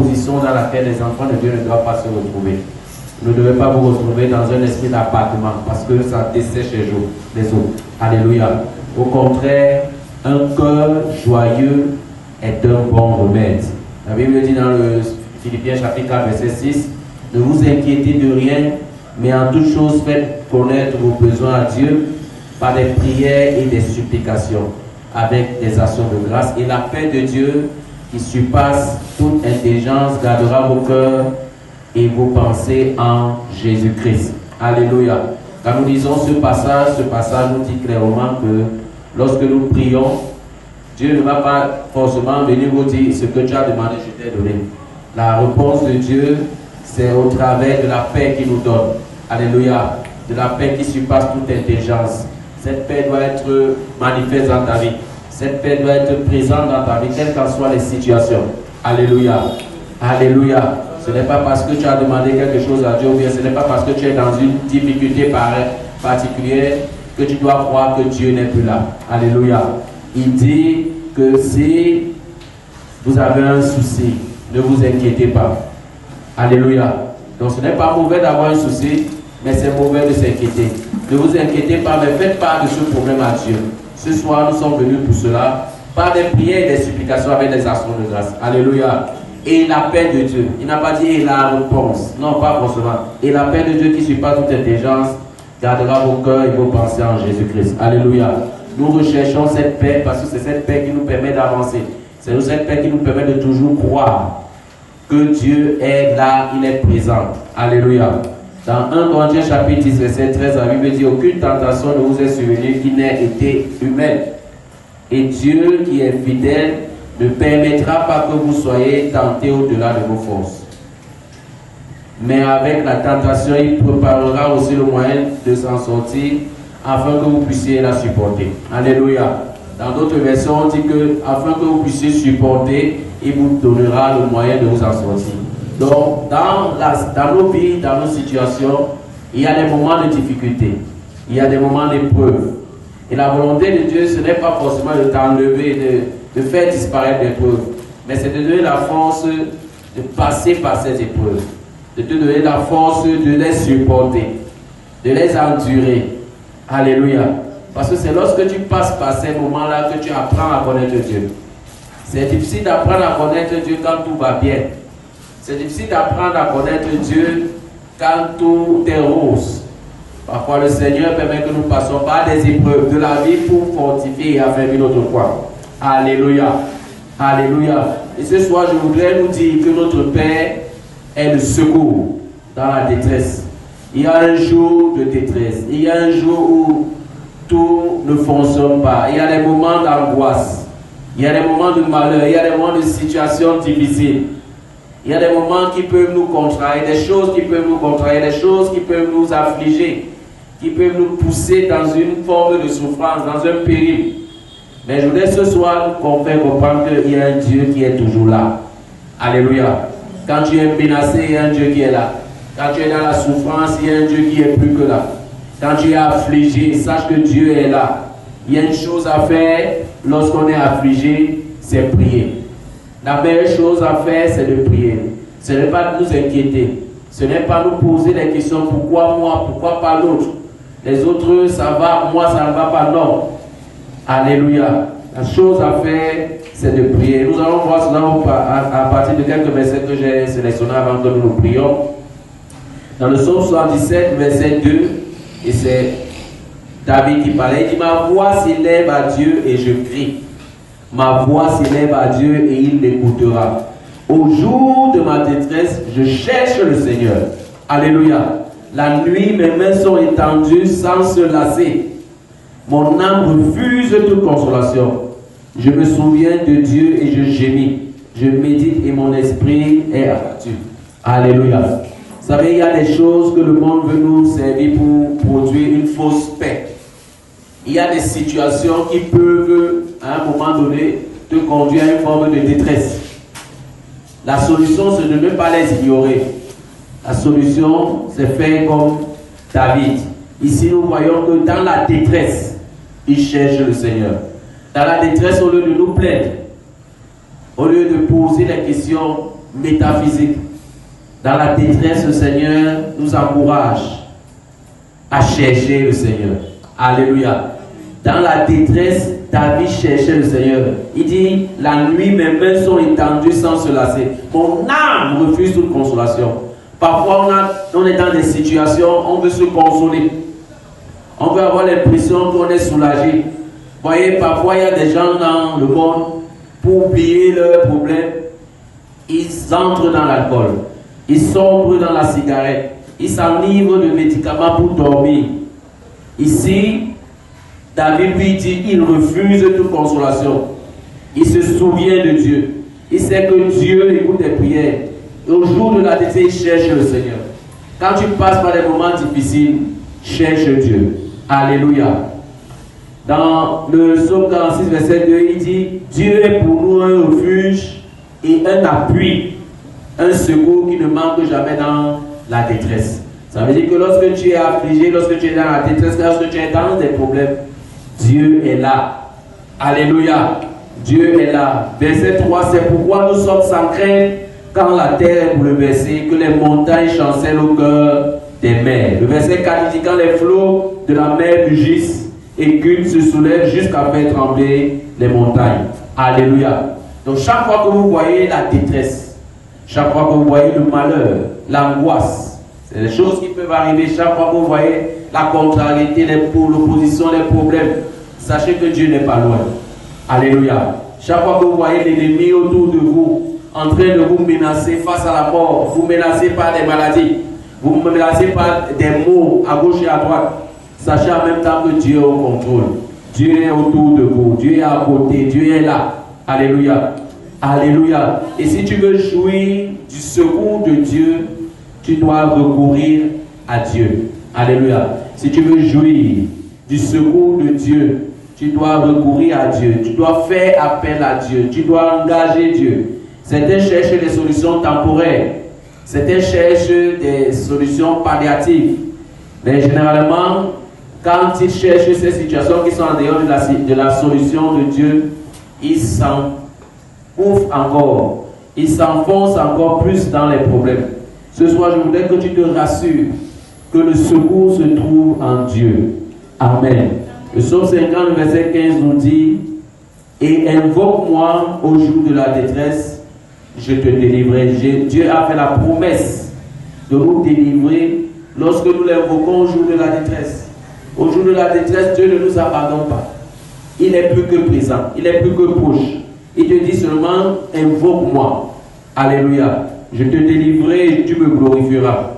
position dans laquelle les enfants de Dieu ne doivent pas se retrouver. Vous ne devez pas vous retrouver dans un esprit d'appartement parce que ça dessèche les eaux. Alléluia. Au contraire, un cœur joyeux est un bon remède. La Bible dit dans le Philippiens chapitre 4 verset 6, ne vous inquiétez de rien, mais en toute chose faites connaître vos besoins à Dieu par des prières et des supplications, avec des actions de grâce. Et la paix de Dieu, qui surpasse toute intelligence, gardera vos cœurs et vos pensées en Jésus-Christ. Alléluia. Quand nous lisons ce passage nous dit clairement que lorsque nous prions, Dieu ne va pas forcément venir vous dire ce que tu as demandé, je t'ai donné. La réponse de Dieu, c'est au travers de la paix qu'il nous donne. Alléluia. De la paix qui surpasse toute intelligence. Cette paix doit être manifeste dans ta vie. Cette paix doit être présente dans ta vie, quelles qu'en soient les situations. Alléluia. Alléluia. Ce n'est pas parce que tu as demandé quelque chose à Dieu, ou bien ce n'est pas parce que tu es dans une difficulté particulière que tu dois croire que Dieu n'est plus là. Alléluia. Il dit que si vous avez un souci, ne vous inquiétez pas. Alléluia. Donc ce n'est pas mauvais d'avoir un souci, mais c'est mauvais de s'inquiéter. Ne vous inquiétez pas, mais faites part de ce problème à Dieu. Ce soir, nous sommes venus pour cela, par des prières et des supplications avec des actions de grâce. Alléluia. Et la paix de Dieu. Il n'a pas dit et la réponse. Non, pas forcément. Et la paix de Dieu qui surpasse toute intelligence gardera vos cœurs et vos pensées en Jésus-Christ. Alléluia. Nous recherchons cette paix parce que c'est cette paix qui nous permet d'avancer. C'est cette paix qui nous permet de toujours croire que Dieu est là, il est présent. Alléluia. Dans 1 Corinthiens chapitre 10, verset 13, la Bible dit aucune tentation ne vous est survenue qui n'ait été humaine. Et Dieu qui est fidèle ne permettra pas que vous soyez tentés au-delà de vos forces. Mais avec la tentation, il préparera aussi le moyen de s'en sortir afin que vous puissiez la supporter. Alléluia. Dans d'autres versions, on dit que afin que vous puissiez supporter, il vous donnera le moyen de vous en sortir. Donc, dans nos vies, dans nos situations, il y a des moments de difficulté, il y a des moments d'épreuve. Et la volonté de Dieu, ce n'est pas forcément de t'enlever, de faire disparaître l'épreuve, mais c'est de donner la force de passer par ces épreuves, de te donner la force de les supporter, de les endurer. Alléluia. Parce que c'est lorsque tu passes par ces moments-là que tu apprends à connaître Dieu. C'est difficile d'apprendre à connaître Dieu quand tout va bien. C'est difficile d'apprendre à connaître Dieu quand tout est rose. Parfois, le Seigneur permet que nous passions par des épreuves de la vie pour fortifier et affermir notre foi. Alléluia. Alléluia. Et ce soir, je voudrais nous dire que notre Père est le secours dans la détresse. Il y a un jour de détresse. Il y a un jour où tout ne fonctionne pas. Il y a des moments d'angoisse. Il y a des moments de malheur. Il y a des moments de situations difficiles. Il y a des moments qui peuvent nous contrarier, des choses qui peuvent nous contrarier, des choses qui peuvent nous affliger, qui peuvent nous pousser dans une forme de souffrance, dans un péril. Mais je voudrais ce soir nous faire comprendre qu'il y a un Dieu qui est toujours là. Alléluia. Quand tu es menacé, il y a un Dieu qui est là. Quand tu es dans la souffrance, il y a un Dieu qui est plus que là. Quand tu es affligé, sache que Dieu est là. Il y a une chose à faire lorsqu'on est affligé, c'est prier. La meilleure chose à faire, c'est de prier. Ce n'est pas de nous inquiéter. Ce n'est pas nous poser des questions. Pourquoi moi? Pourquoi pas l'autre? Les autres, ça va. Moi, ça ne va pas. Non. Alléluia. La chose à faire, c'est de prier. Nous allons voir cela à partir de quelques versets que j'ai sélectionnés avant que nous nous prions. Dans le psaume 77, verset 2, et c'est David qui parlait. Il dit, ma voix s'élève à Dieu et je crie. Ma voix s'élève à Dieu et il l'écoutera. Au jour de ma détresse, je cherche le Seigneur. Alléluia. La nuit, mes mains sont étendues sans se lasser. Mon âme refuse toute consolation. Je me souviens de Dieu et je gémis. Je médite et mon esprit est abattu. Alléluia. Vous savez, il y a des choses que le monde veut nous servir pour produire une fausse paix. Il y a des situations qui peuvent, à un moment donné, te conduire à une forme de détresse. La solution, c'est de ne pas les ignorer. La solution, c'est faire comme David. Ici, nous voyons que dans la détresse, il cherche le Seigneur. Dans la détresse, au lieu de nous plaindre, au lieu de poser des questions, métaphysique. Dans la détresse, le Seigneur nous encourage à chercher le Seigneur. Alléluia. Dans la détresse, David cherchait le Seigneur. Il dit, la nuit, mes mains sont étendues sans se lasser. Mon âme refuse toute consolation. Parfois, on est dans des situations, on veut se consoler. On veut avoir l'impression qu'on est soulagé. Vous voyez, parfois, il y a des gens dans le monde, pour oublier leurs problèmes, ils entrent dans l'alcool. Ils sombrent dans la cigarette. Ils s'enivrent de médicaments pour dormir. Ici, David lui dit, il refuse toute consolation. Il se souvient de Dieu. Il sait que Dieu écoute tes prières. Et au jour de la détresse, il cherche le Seigneur. Quand tu passes par des moments difficiles, cherche Dieu. Alléluia. Dans le psaume 46, verset 2, il dit, Dieu est pour nous un refuge et un appui, un secours qui ne manque jamais dans la détresse. Ça veut dire que lorsque tu es affligé, lorsque tu es dans la détresse, lorsque tu es dans des problèmes, Dieu est là. Alléluia. Dieu est là. Verset 3, c'est pourquoi nous sommes sans crainte quand la terre est bouleversée, que les montagnes chancellent au cœur des mers. Le verset 4 dit, quand les flots de la mer mugissent et qu'une se soulève jusqu'à faire trembler les montagnes. Alléluia. Donc chaque fois que vous voyez la détresse, chaque fois que vous voyez le malheur, l'angoisse, c'est des choses qui peuvent arriver. Chaque fois que vous voyez la contrariété, l'opposition, les problèmes, sachez que Dieu n'est pas loin. Alléluia. Chaque fois que vous voyez l'ennemi autour de vous, en train de vous menacer face à la mort, vous menacez par des maladies, vous menacez par des maux à gauche et à droite, sachez en même temps que Dieu est au contrôle. Dieu est autour de vous, Dieu est à côté, Dieu est là. Alléluia. Alléluia. Et si tu veux jouir du secours de Dieu, tu dois recourir à Dieu. Alléluia. Si tu veux jouir du secours de Dieu, tu dois recourir à Dieu. Tu dois faire appel à Dieu. Tu dois engager Dieu. Certains cherchent des solutions temporaires. Certains cherchent des solutions palliatives. Mais généralement, quand ils cherchent ces situations qui sont en dehors de la solution de Dieu, ils s'engouffrent encore. Ils s'enfoncent encore plus dans les problèmes. Ce soir, je voudrais que tu te rassures que le secours se trouve en Dieu. Amen. Le psaume 50, verset 15 nous dit, et invoque-moi au jour de la détresse, je te délivrerai. Dieu a fait la promesse de nous délivrer lorsque nous l'invoquons au jour de la détresse. Au jour de la détresse, Dieu ne nous abandonne pas. Il est plus que présent, il est plus que proche. Il te dit seulement, invoque-moi. Alléluia. Je te délivrerai et tu me glorifieras.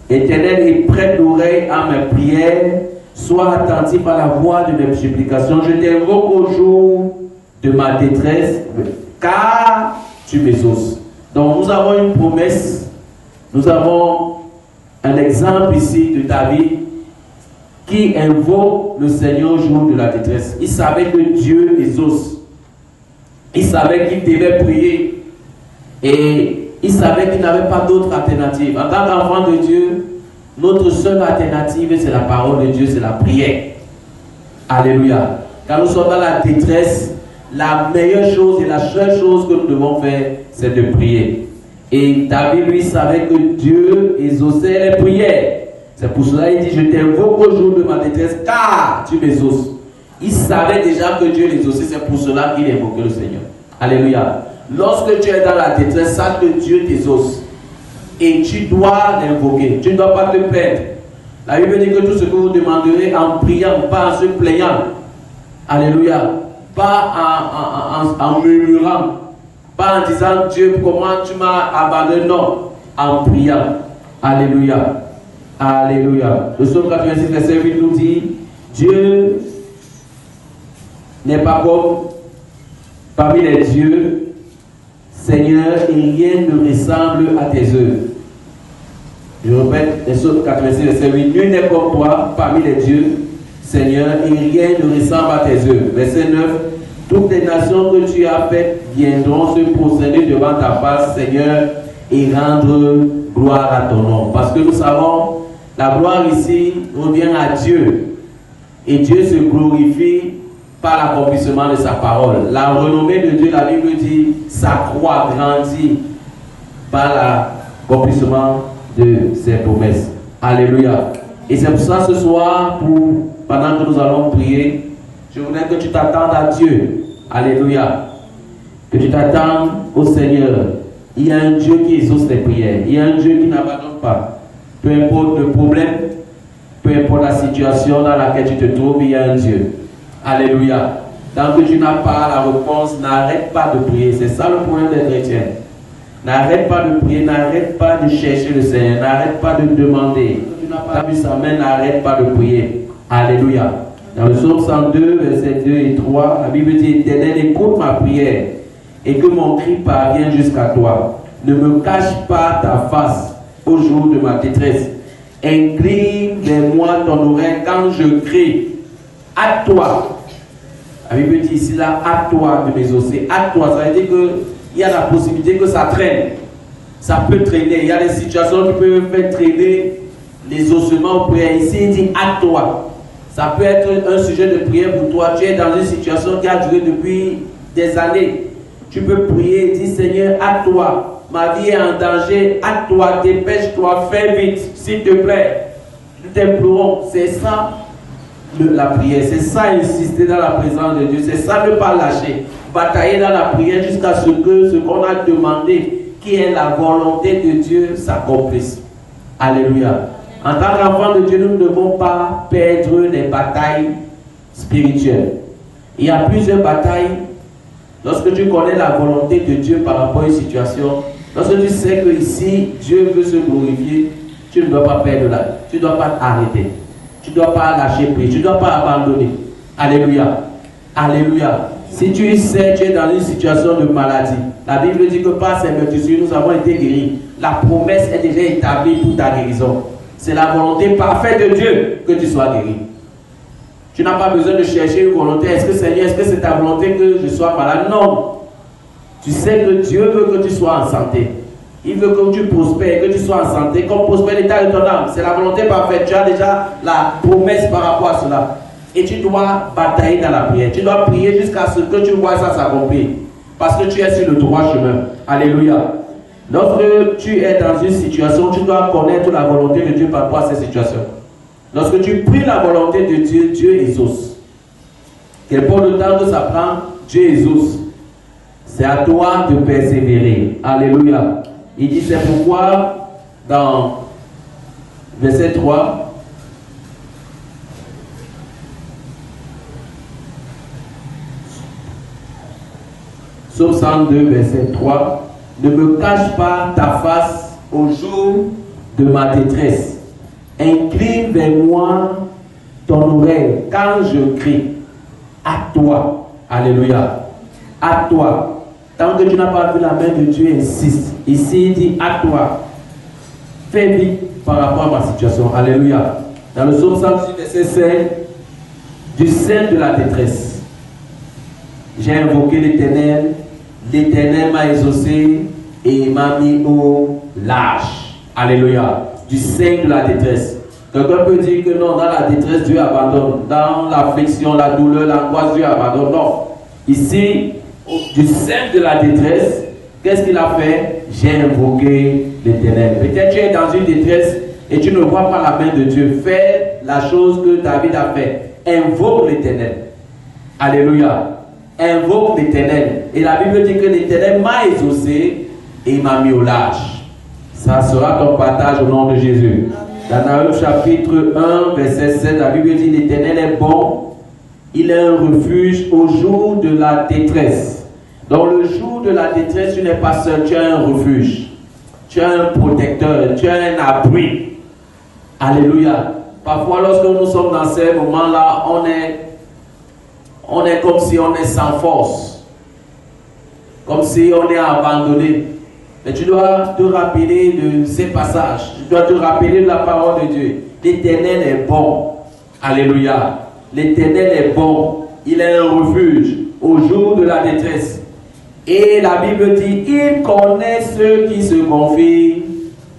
Éternel, et prête l'oreille à mes prières. Sois attentif à la voix de mes supplications. Je t'invoque au jour de ma détresse, car tu m'exauces. Donc nous avons une promesse. Nous avons un exemple ici de David qui invoque le Seigneur au jour de la détresse. Il savait que Dieu exauce. Il savait qu'il devait prier. Et il savait qu'il n'avait pas d'autre alternative. En tant qu'enfant de Dieu, notre seule alternative, c'est la parole de Dieu, c'est la prière. Alléluia. Quand nous sommes dans la détresse, la meilleure chose et la seule chose que nous devons faire, c'est de prier. Et David, lui, savait que Dieu exauçait les prières. C'est pour cela qu'il dit, je t'invoque au jour de ma détresse, car tu m'exauces. Il savait déjà que Dieu l'exauçait, c'est pour cela qu'il invoquait le Seigneur. Alléluia. Lorsque tu es dans la détresse, sache que Dieu t'exauce. Et tu dois l'invoquer. Tu ne dois pas te plaindre. La Bible dit que tout ce que vous demanderez en priant, pas en se plaignant. Alléluia. Pas en murmurant. Pas en disant Dieu, comment tu m'as abandonné. Non. En priant. Alléluia. Alléluia. Le psaume 86, verset 8 nous dit, Dieu n'est pas comme parmi les dieux, Seigneur, et rien ne ressemble à tes œuvres. Je répète, le psaume 86, verset 8, nul n'est comme toi parmi les dieux, Seigneur, et rien ne ressemble à tes œuvres. Verset 9, toutes les nations que tu as faites viendront se prosterner devant ta face, Seigneur, et rendre gloire à ton nom. Parce que nous savons, la gloire ici revient à Dieu. Et Dieu se glorifie par l'accomplissement de sa parole. La renommée de Dieu, la Bible dit, s'accroît, grandit par l'accomplissement de ses promesses. Alléluia. Et c'est pour ça ce soir, pendant que nous allons prier, je voudrais que tu t'attendes à Dieu. Alléluia. Que tu t'attendes au Seigneur. Il y a un Dieu qui exauce les prières. Il y a un Dieu qui n'abandonne pas. Peu importe le problème, peu importe la situation dans laquelle tu te trouves, il y a un Dieu. Alléluia. Tant que tu n'as pas la réponse, n'arrête pas de prier. C'est ça le problème des chrétiens. N'arrête pas de prier, n'arrête pas de chercher le Seigneur, n'arrête pas de demander. Tu n'as pas vu sa main, n'arrête pas de prier. Alléluia. Dans le psaume 102, versets 2 et 3, la Bible dit: Éternel, écoute ma prière et que mon cri parvienne jusqu'à toi. Ne me cache pas ta face au jour de ma détresse. Incline vers moi ton oreille quand je crie. À toi. La Bible dit ici là, à toi de m'exaucer. À toi, ça veut dire qu'il y a la possibilité que ça traîne. Ça peut traîner. Il y a des situations qui peuvent faire traîner les ossements pour prière. Ici, il dit à toi. Ça peut être un sujet de prière pour toi. Tu es dans une situation qui a duré depuis des années. Tu peux prier et dire: Seigneur, à toi. Ma vie est en danger. À toi, dépêche-toi, fais vite, s'il te plaît. Nous t'implorons. C'est ça la prière. C'est ça insister dans la présence de Dieu. C'est ça ne pas lâcher. Batailler dans la prière jusqu'à ce que ce qu'on a demandé, qui est la volonté de Dieu, s'accomplisse. Alléluia. En tant qu'enfant de Dieu, nous ne devons pas perdre les batailles spirituelles. Il y a plusieurs batailles. Lorsque tu connais la volonté de Dieu par rapport à une situation, lorsque tu sais que ici, Dieu veut se glorifier, tu ne dois pas perdre là. Tu ne dois pas t'arrêter. Tu ne dois pas lâcher prise. Tu ne dois pas abandonner. Alléluia. Alléluia. Si tu sais, tu es dans une situation de maladie, la Bible dit que par ses meurtrissures, nous avons été guéris. La promesse est déjà établie pour ta guérison. C'est la volonté parfaite de Dieu que tu sois guéri. Tu n'as pas besoin de chercher une volonté. Est-ce que Seigneur, est-ce que c'est ta volonté que je sois malade? Non. Tu sais que Dieu veut que tu sois en santé. Il veut que tu prospères, que tu sois en santé, comme prospère l'état de ton âme. C'est la volonté parfaite. Tu as déjà la promesse par rapport à cela. Et tu dois batailler dans la prière. Tu dois prier jusqu'à ce que tu vois ça s'accomplir. Parce que tu es sur le droit chemin. Alléluia. Lorsque tu es dans une situation, tu dois connaître la volonté de Dieu par rapport à cette situation. Lorsque tu pries la volonté de Dieu, Dieu exauce. Quel point de temps que ça prend, Dieu exauce. C'est à toi de persévérer. Alléluia. Il dit: c'est pourquoi dans verset 3, Psaume 102, verset 3, ne me cache pas ta face au jour de ma détresse. Incline vers moi ton oreille quand je crie. À toi. Alléluia. À toi. Tant que tu n'as pas vu la main de Dieu, insiste. Ici, il dit à toi. Fais vite par rapport à ma situation. Alléluia. Dans le psaume 106, verset 5, du sein de la détresse, j'ai invoqué l'Éternel. L'Éternel m'a exaucé et m'a mis au large. Alléluia. Du sein de la détresse. Quelqu'un peut dire que non, dans la détresse, Dieu abandonne. Dans l'affliction, la douleur, l'angoisse, Dieu abandonne. Non. Ici, du sein de la détresse, qu'est-ce qu'il a fait? J'ai invoqué l'Éternel. Peut-être tu es dans une détresse et tu ne vois pas la main de Dieu. Fais la chose que David a fait. Invoque l'Éternel. Alléluia. Invoque l'Éternel. Et la Bible dit que l'Éternel m'a exaucé et m'a mis au large. Ça sera ton partage au nom de Jésus. Dans Nahum chapitre 1, verset 7, la Bible dit: l'Éternel est bon, il est un refuge au jour de la détresse. Dans le jour de la détresse, tu n'es pas seul, tu as un refuge. Tu as un protecteur, tu as un abri. Alléluia. Parfois, lorsque nous sommes dans ces moments-là, on est comme si on est sans force. Comme si on est abandonné. Mais tu dois te rappeler de ces passages. Tu dois te rappeler de la parole de Dieu. L'Éternel est bon. Alléluia. L'Éternel est bon. Il est un refuge au jour de la détresse. Et la Bible dit: il connaît ceux qui se confient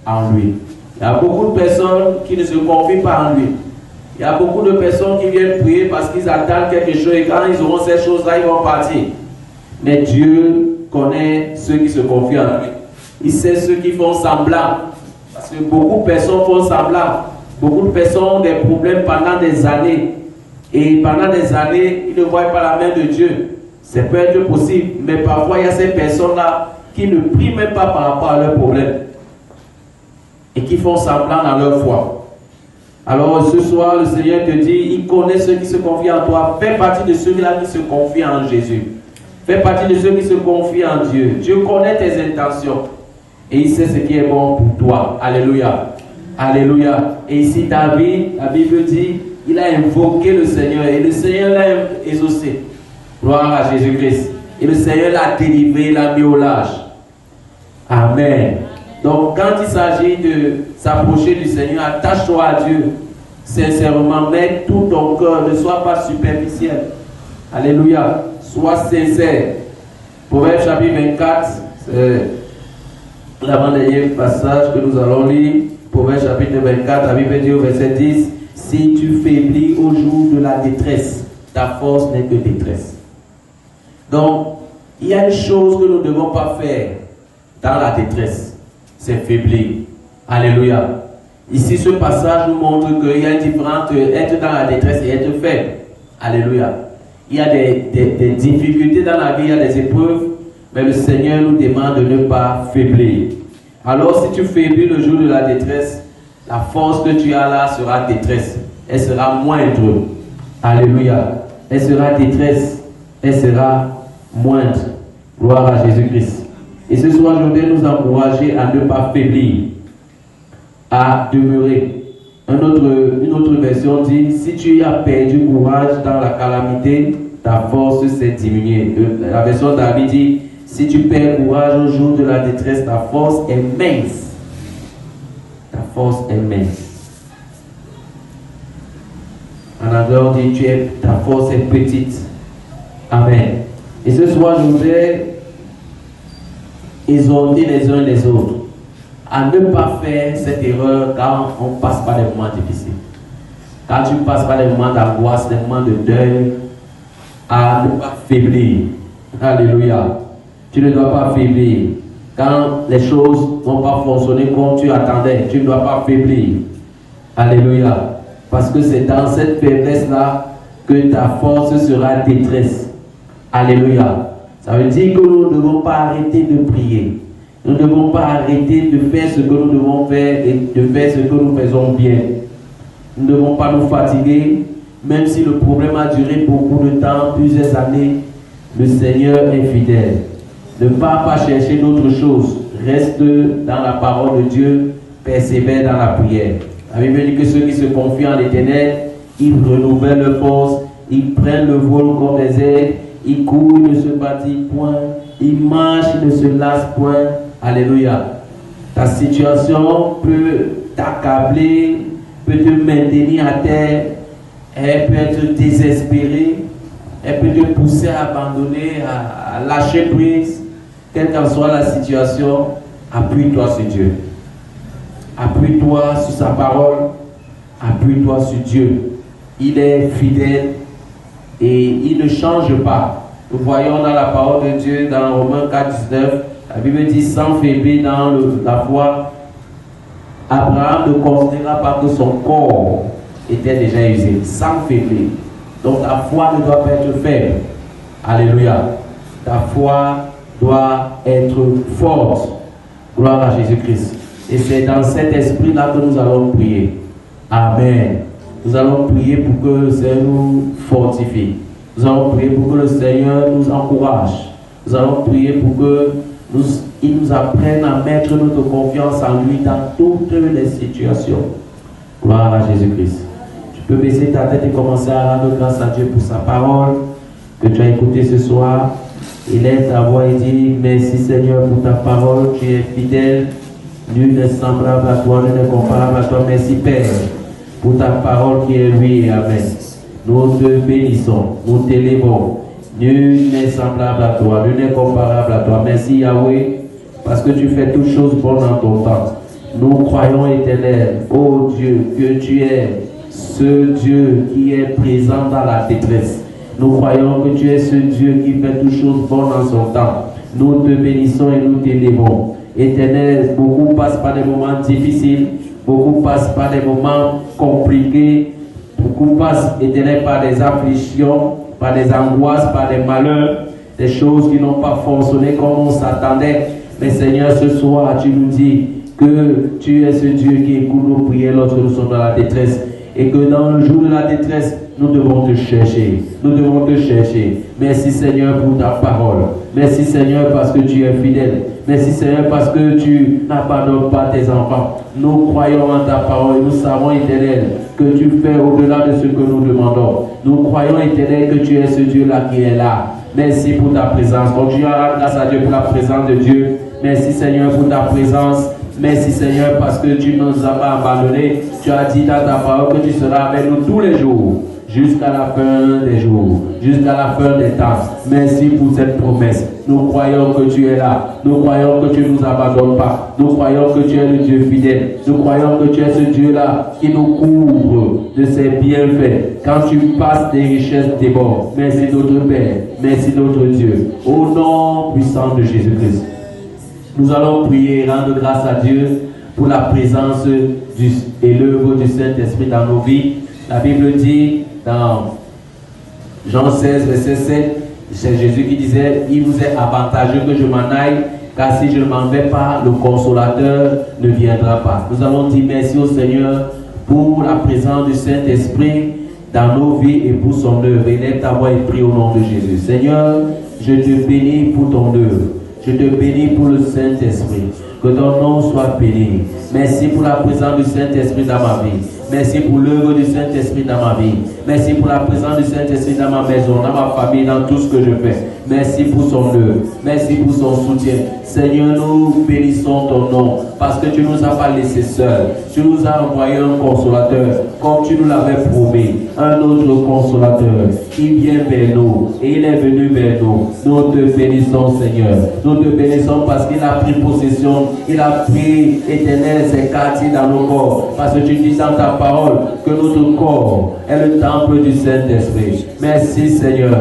en lui. Il y a beaucoup de personnes qui ne se confient pas en lui. Il y a beaucoup de personnes qui viennent prier parce qu'ils attendent quelque chose et quand ils auront ces choses-là, ils vont partir. Mais Dieu connaît ceux qui se confient en lui. Il sait ceux qui font semblant. Parce que beaucoup de personnes font semblant. Beaucoup de personnes ont des problèmes pendant des années. Et pendant des années, ils ne voient pas la main de Dieu. Ça peut être possible. Mais parfois, il y a ces personnes-là qui ne prient même pas par rapport à leurs problèmes. Et qui font semblant dans leur foi. Alors ce soir, le Seigneur te dit, il connaît ceux qui se confient en toi. Fais partie de ceux-là qui se confient en Jésus. Fais partie de ceux qui se confient en Dieu. Dieu connaît tes intentions. Et il sait ce qui est bon pour toi. Alléluia. Alléluia. Et ici, David, la Bible dit, il a invoqué le Seigneur. Et le Seigneur l'a exaucé. Gloire à Jésus-Christ. Et le Seigneur l'a délivré, l'a mis au large. Amen. Donc, quand il s'agit de s'approcher du Seigneur, attache-toi à Dieu. Sincèrement, mets tout ton cœur. Ne sois pas superficiel. Alléluia. Sois sincère. Proverbe chapitre 24, c'est l'avant-dernier passage que nous allons lire. Proverbe chapitre 24, la Bible dit au verset 10, si tu faiblis au jour de la détresse, ta force n'est que détresse. Donc, il y a une chose que nous ne devons pas faire dans la détresse. C'est faiblir. Alléluia. Ici, ce passage nous montre qu'il y a une différence entre être dans la détresse et être faible. Alléluia. Il y a des difficultés dans la vie, il y a des épreuves, mais le Seigneur nous demande de ne pas faiblir. Alors, si tu faiblis le jour de la détresse, la force que tu as là sera détresse. Elle sera moindre. Alléluia. Elle sera détresse. Elle sera moindre. Gloire à Jésus-Christ. Et ce soir, je vais nous encourager à ne pas faiblir, à demeurer. Une autre version dit, si tu as perdu courage dans la calamité, ta force s'est diminuée. La version David dit, si tu perds courage au jour de la détresse, ta force est mince. Ta force est mince. En anglais, on dit, ta force est petite. Amen. Et ce soir, je voudrais exhorter les uns les autres à ne pas faire cette erreur quand on passe par des moments difficiles. Quand tu passes par des moments d'angoisse, des moments de deuil, à ne pas faiblir. Alléluia. Tu ne dois pas faiblir. Quand les choses n'ont pas fonctionné comme tu attendais, tu ne dois pas faiblir. Alléluia. Parce que c'est dans cette faiblesse-là que ta force sera détresse. Alléluia. Ça veut dire que nous ne devons pas arrêter de prier. Nous ne devons pas arrêter de faire ce que nous devons faire et de faire ce que nous faisons bien. Nous ne devons pas nous fatiguer, même si le problème a duré beaucoup de temps, plusieurs années. Le Seigneur est fidèle. Ne pas chercher d'autres choses. Reste dans la parole de Dieu, persévère dans la prière. La Bible dit que ceux qui se confient en l'Éternel, ils renouvellent leur force, ils prennent le vol comme des aigles, ils courent, ils ne se fatiguent point, ils marchent, ils ne se lassent point. Alléluia. Ta situation peut t'accabler, peut te maintenir à terre, elle peut être désespérée, elle peut te pousser à abandonner, à lâcher prise. Quelle qu'en soit la situation, appuie-toi sur Dieu. Appuie-toi sur sa parole, appuie-toi sur Dieu. Il est fidèle et il ne change pas. Nous voyons dans la parole de Dieu, dans Romains 4, 19, la Bible dit, sans faiblir dans la foi, Abraham ne considéra pas que son corps était déjà usé, sans faiblir. Donc ta foi ne doit pas être faible. Alléluia. Ta foi doit être forte. Gloire à Jésus-Christ. Et c'est dans cet esprit-là que nous allons prier. Amen. Nous allons prier pour que le Seigneur nous fortifie. Nous allons prier pour que le Seigneur nous encourage. Nous allons prier pour qu'il nous apprenne à mettre notre confiance en lui dans toutes les situations. Gloire à Jésus-Christ. Tu peux baisser ta tête et commencer à rendre grâce à Dieu pour sa parole que tu as écoutée ce soir. Il lève ta voix et dit, merci Seigneur pour ta parole, tu es fidèle. Nul n'est semblable à toi, nul n'est comparable à toi. Merci Père pour ta parole qui est lui. Amen. Nous te bénissons, nous t'élevons. Nul n'est semblable à toi, nul n'est comparable à toi. Merci Yahweh, parce que tu fais toutes choses bonnes en ton temps. Nous croyons éternel, ô Dieu, que tu es ce Dieu qui est présent dans la détresse. Nous croyons que tu es ce Dieu qui fait toutes choses bonnes en son temps. Nous te bénissons et nous t'élevons. Éternel, beaucoup passent par des moments difficiles, beaucoup passent par des moments compliqués, beaucoup passent, Éternel, par des afflictions, par des angoisses, par des malheurs, des choses qui n'ont pas fonctionné comme on s'attendait. Mais Seigneur, ce soir, tu nous dis que tu es ce Dieu qui écoute nos prières lorsque nous sommes dans la détresse. Et que dans le jour de la détresse, nous devons te chercher. Nous devons te chercher. Merci Seigneur pour ta parole. Merci Seigneur parce que tu es fidèle. Merci Seigneur parce que tu n'abandonnes pas tes enfants. Nous croyons en ta parole et nous savons, Éternel, que tu fais au-delà de ce que nous demandons. Nous croyons, Éternel, que tu es ce Dieu-là qui est là. Merci pour ta présence. Donc je rends grâce à Dieu pour la présence de Dieu. Merci Seigneur pour ta présence. Merci Seigneur parce que tu ne nous as pas abandonnés. Tu as dit dans ta parole que tu seras avec nous tous les jours, jusqu'à la fin des jours, jusqu'à la fin des temps. Merci pour cette promesse. Nous croyons que tu es là. Nous croyons que tu ne nous abandonnes pas. Nous croyons que tu es le Dieu fidèle. Nous croyons que tu es ce Dieu-là qui nous couvre de ses bienfaits. Quand tu passes des richesses débordent. Merci notre Père. Merci notre Dieu. Au nom puissant de Jésus-Christ. Nous allons prier et rendre grâce à Dieu pour la présence et l'œuvre du Saint-Esprit dans nos vies. La Bible dit dans Jean 16, verset 7, c'est Jésus qui disait, il vous est avantageux que je m'en aille, car si je ne m'en vais pas, le Consolateur ne viendra pas. Nous allons dire merci au Seigneur pour la présence du Saint-Esprit dans nos vies et pour son œuvre. Élève ta voix et prie au nom de Jésus. Seigneur, je te bénis pour ton œuvre. Je te bénis pour le Saint-Esprit. Que ton nom soit béni. Merci pour la présence du Saint-Esprit dans ma vie. Merci pour l'œuvre du Saint-Esprit dans ma vie. Merci pour la présence du Saint-Esprit dans ma maison, dans ma famille, dans tout ce que je fais. Merci pour son œuvre. Merci pour son soutien. Seigneur, nous bénissons ton nom parce que tu ne nous as pas laissés seuls. Tu nous as envoyé un consolateur comme tu nous l'avais promis. Un autre consolateur qui vient vers nous. Et il est venu vers nous. Nous te bénissons, Seigneur. Nous te bénissons parce qu'il a pris possession. Il a pris, Éternel, ses quartiers dans nos corps. Parce que tu dis dans ta parole que notre corps est le temple du Saint-Esprit. Merci Seigneur.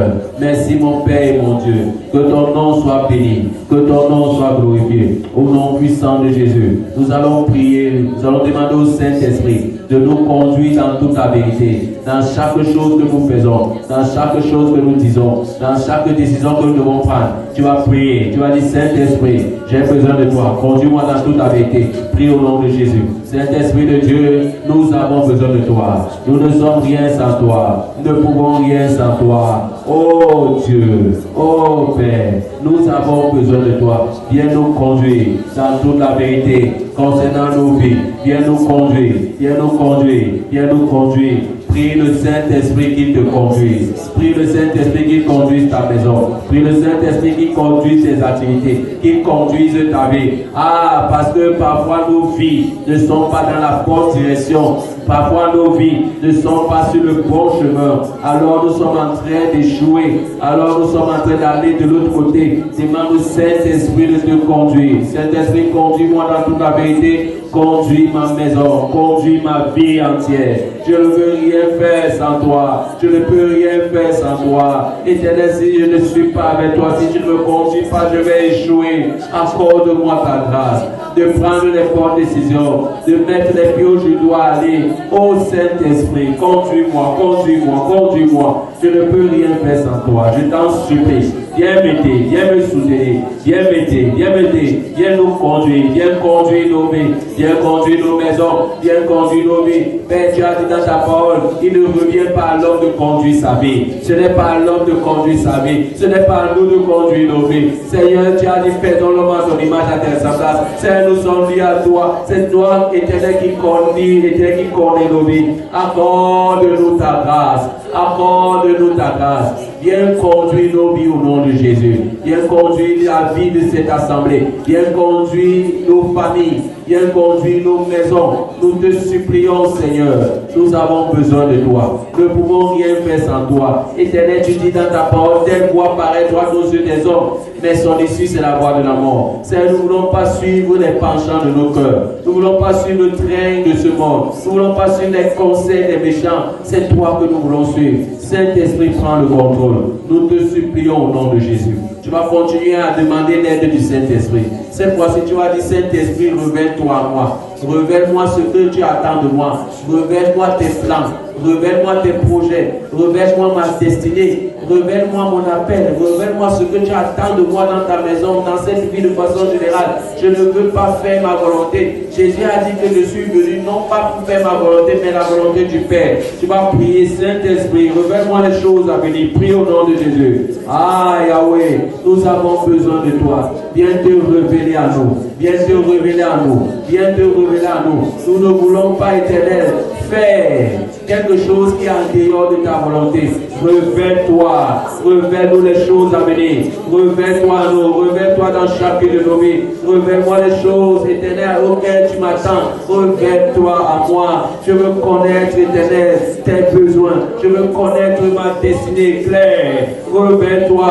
Merci mon Père et mon Dieu. Que ton nom soit béni. Que ton nom soit glorifié. Au nom puissant de Jésus. Nous allons prier. Nous allons demander au Saint-Esprit de nous conduire dans toute la vérité. Dans chaque chose que nous faisons. Dans chaque chose que nous disons. Dans chaque décision que nous devons prendre. Tu vas prier. Tu vas dire Saint-Esprit, j'ai besoin de toi. Conduis-moi dans toute la vérité. Prie au nom de Jésus. Saint-Esprit de Dieu, nous avons besoin de toi. Nous ne sommes rien sans toi. Nous ne pouvons rien sans toi. Oh Dieu, oh Père, nous avons besoin de toi. Viens nous conduire dans toute la vérité concernant nos vies. Viens nous conduire, viens nous conduire, viens nous conduire. Prie le Saint-Esprit qui te conduise. Prie le Saint-Esprit qui conduise ta maison. Prie le Saint-Esprit qui conduise tes activités, qui conduise ta vie. Ah, parce que parfois nos vies ne sont pas dans la bonne direction. Parfois nos vies ne sont pas sur le bon chemin. Alors nous sommes en train d'échouer. Alors nous sommes en train d'aller de l'autre côté. Demande au Saint-Esprit de te conduire. Saint-Esprit, conduis-moi dans toute la vérité. Conduis ma maison. Conduis ma vie entière. Je ne veux rien faire sans toi. Je ne peux rien faire sans toi. Éternel, si je ne suis pas avec toi, si tu ne me conduis pas, je vais échouer. Accorde-moi ta grâce de prendre les bonnes décisions, de mettre les pieds où je dois aller. Ô Saint-Esprit, conduis-moi, conduis-moi, conduis-moi. Je ne peux rien faire sans toi. Je t'en supplie. Viens m'aider, viens me soutenir, viens m'aider, viens m'aider, viens nous conduire, viens conduire nos vies, viens conduire nos maisons, viens conduire nos vies. Père, tu as dit dans ta parole, il ne revient pas à l'homme de conduire sa vie. Ce n'est pas à l'homme de conduire sa vie, ce n'est pas à nous de conduire nos vies. Seigneur, tu as dit, faisons l'homme à ton image, à ta semblance. Seigneur, nous sommes liés à toi. C'est toi, Éternel, qui conduit, Éternel, qui connaît nos vies. Accorde-nous ta grâce, accorde-nous ta grâce. Viens conduire nos vies au nom de Jésus. Viens conduire la vie de cette assemblée. Viens conduire nos familles. Viens conduire nos maisons. Nous te supplions, Seigneur. Nous avons besoin de toi. Nous ne pouvons rien faire sans toi. Éternel, tu dis dans ta parole, telle voix paraît droite aux yeux des hommes, mais son issue, c'est la voie de la mort. Seigneur, nous ne voulons pas suivre les penchants de nos cœurs. Nous ne voulons pas suivre le train de ce monde. Nous ne voulons pas suivre les conseils des méchants. C'est toi que nous voulons suivre. Saint-Esprit, prends le contrôle. Nous te supplions au nom de Jésus. Tu vas continuer à demander l'aide du Saint-Esprit. Cette fois-ci, tu vas dire, Saint-Esprit, révèle-toi à moi. Révèle-moi ce que tu attends de moi. Révèle-moi tes plans. Révèle-moi tes projets. Révèle-moi ma destinée. Révèle-moi mon appel. Révèle-moi ce que tu attends de moi dans ta maison, dans cette vie de façon générale. Je ne veux pas faire ma volonté. Jésus a dit que je suis venu non pas pour faire ma volonté, mais la volonté du Père. Tu vas prier, Saint-Esprit, révèle-moi les choses à venir. Prie au nom de Jésus. Ah Yahweh, nous avons besoin de toi. Viens te révéler à nous. Viens te révéler à nous. Viens te révéler à nous. Nous ne voulons pas, Éternel, faire quelque chose qui est en dehors de ta volonté. Révèle-toi. Révèle-nous les choses à venir. Révèle-toi à nous. Révèle-toi dans chacune de nos vies. Révèle-moi les choses, Éternel, auxquelles tu m'attends. Révèle-toi à moi. Je veux connaître, Éternel, tes besoins. Je veux connaître ma destinée claire. Révèle-toi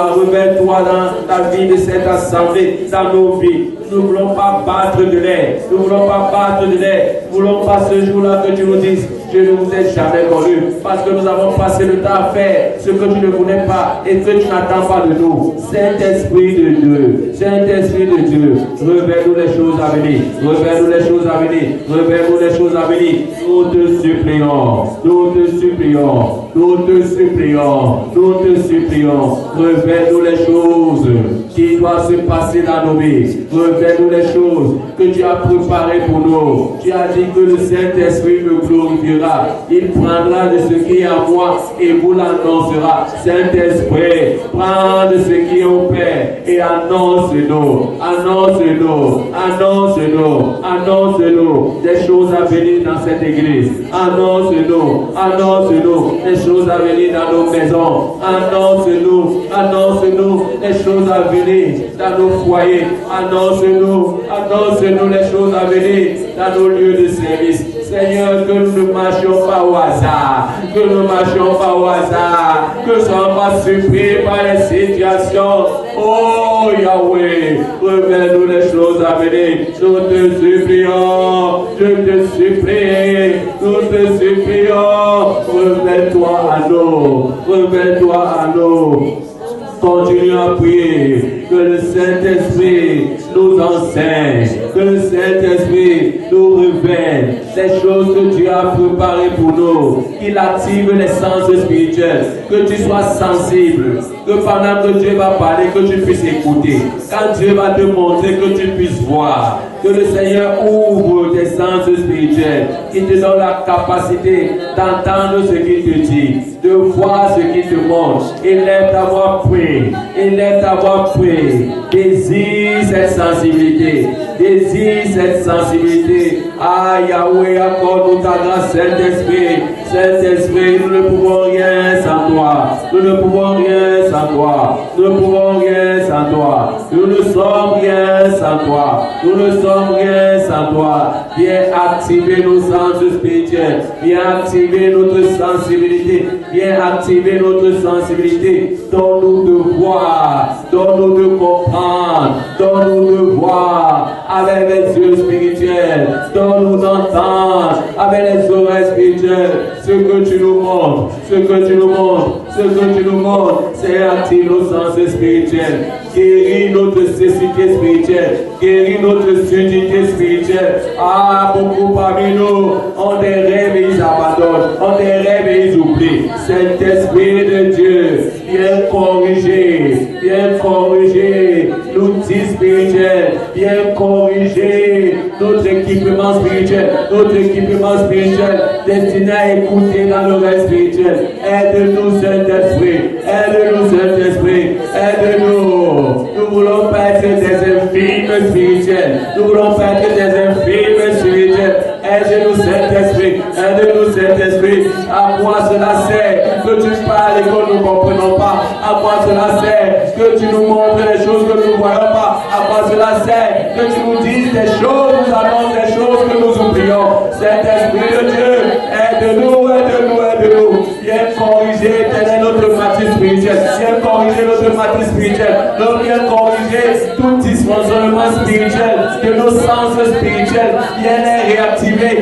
dans la vie de cette assemblée, dans nos vies. Nous ne voulons pas battre de l'air. Nous ne voulons pas battre de l'air. Nous ne voulons pas ce jour-là que tu nous dises, je ne vous ai jamais connu. Parce que nous avons passé le temps à faire ce que tu ne voulais pas et que tu n'attends pas de nous. Saint-Esprit de Dieu, Saint-Esprit de Dieu, révèle-nous les choses à venir. Révèle-nous les choses à venir. Révèle-nous les choses à venir. Nous te supplions. Nous te supplions. Nous te supplions. Nous te supplions. Révèle-nous les choses qui doivent se passer dans nos vies. Révèle-nous les choses que tu as préparées pour nous. Tu as dit que le Saint-Esprit me glorifiera. Il prendra de ce qui est à moi et vous l'annoncera. Saint-Esprit, prends de ce qui est au Père et annonce-nous. Annonce-nous. Annonce-nous. Annonce-nous des choses à venir dans cette église. Annonce-nous. Annonce-nous des choses à venir dans nos maisons. Annonce-nous. Annonce-nous des choses à venir dans nos foyers. Annonce-nous. Annonce-nous les choses à venir dans nos lieux de service. Seigneur, que nous ne marchions pas au hasard. Que nous ne marchions pas au hasard. Que nous ne soyons pas surpris par les situations. Oh Yahweh, révèle-nous les choses à venir. Nous te supplions. Je te supplie. Nous te supplions. Révèle-toi à nous. Révèle-toi à nous. Continuons à prier, que le Saint-Esprit nous enseigne, que le Saint-Esprit nous révèle les choses que Dieu a préparées pour nous, qu'il active les sens spirituels, que tu sois sensible, que pendant que Dieu va parler, que tu puisses écouter, quand Dieu va te montrer, que tu puisses voir, que le Seigneur ouvre tes sens spirituels, qu'il te donne la capacité d'entendre ce qu'il te dit, de voir ce qu'il te montre. Élève ta voix, prie. Élève ta voix, prie. Désire cette sensibilité. Désire cette sensibilité. Ah Yahweh, accorde-nous ta grâce, Saint-Esprit. Saint-Esprit, nous ne pouvons rien sans toi. Nous ne pouvons rien sans toi. Nous ne pouvons rien sans toi. Nous ne sommes rien sans toi. Nous ne sommes rien sans toi. Viens activer nos sens spirituels. Viens activer notre sensibilité. Viens activer notre sensibilité. Donne-nous de voir. Donne-nous de comprendre. Donne-nous de voir avec les yeux spirituels. Donne-nous d'entendre avec les oreilles spirituelles. Ce que tu nous montres. Ce que tu nous montres. Ce que tu nous montres. C'est activer nos sens spirituels. Guéris notre cécité spirituelle. Guéris notre surdité spirituelle. Ah, beaucoup parmi nous ont des rêves et ils abandonnent. Ont des rêves et ils oublient. Saint-Esprit de Dieu, viens corriger l'outil spirituel, viens corriger notre équipement spirituel destiné à écouter dans l'oreille spirituelle. Aide-nous, Saint-Esprit, aide-nous. Nous voulons pas être des infimes spirituels. Nous voulons pas être des infimes spirituels. Aide-nous, Saint-Esprit. À quoi cela sert que tu parles et que nous ne comprenons pas? À quoi cela sert que tu nous montres les choses que nous ne voyons pas? À quoi cela sert que tu nous dises des choses, nous annonces des choses que nous oublions? Saint-Esprit de Dieu, aide-nous. Viens corriger notre matrice spirituelle. Viens corriger notre matrice spirituelle. Viens corriger tout dysfonctionnement spirituel de nos sens spirituels. Viens les réactiver.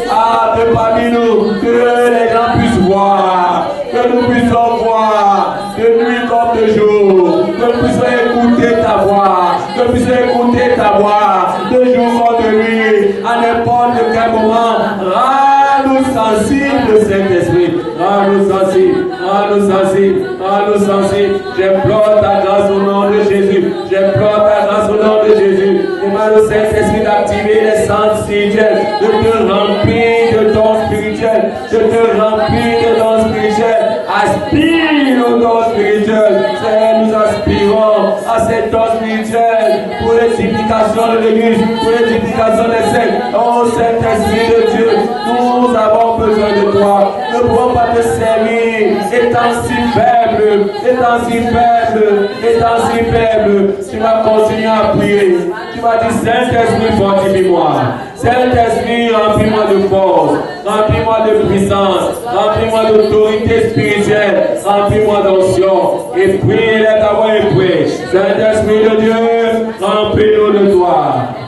Ah, de parmi nous, que les gens puissent voir, que nous puissions voir de nuit comme de jour, que puisse écouter ta voix de jour comme de nuit, à n'importe quel moment. Rends-nous sensibles, Saint-Esprit. Rends-nous sensibles, rends-nous sensibles, rends-nous sensibles. J'implore ta grâce au nom de Jésus. J'implore ta grâce au nom de Jésus. Demande au Saint-Esprit d'activer les sens spirituels, de te remplir de dons spirituels, de te remplir de dons spirituels. Aspire aux dons spirituels. Seigneur, nous aspirons à ces dons spirituels pour l'édification de l'Église, pour l'édification des saints. Oh Saint-Esprit de Dieu, nous avons besoin de toi. Ne pouvons pas te servir étant si faible, étant si faible, étant si faible. Tu vas continuer à prier. Tu vas dire Saint-Esprit, fortifie-moi. Saint-Esprit, remplis-moi de force, remplis-moi de puissance, remplis-moi d'autorité spirituelle, remplis-moi d'onction. Et prie, let ta voix et prie. Saint-Esprit de Dieu, remplis-nous de toi,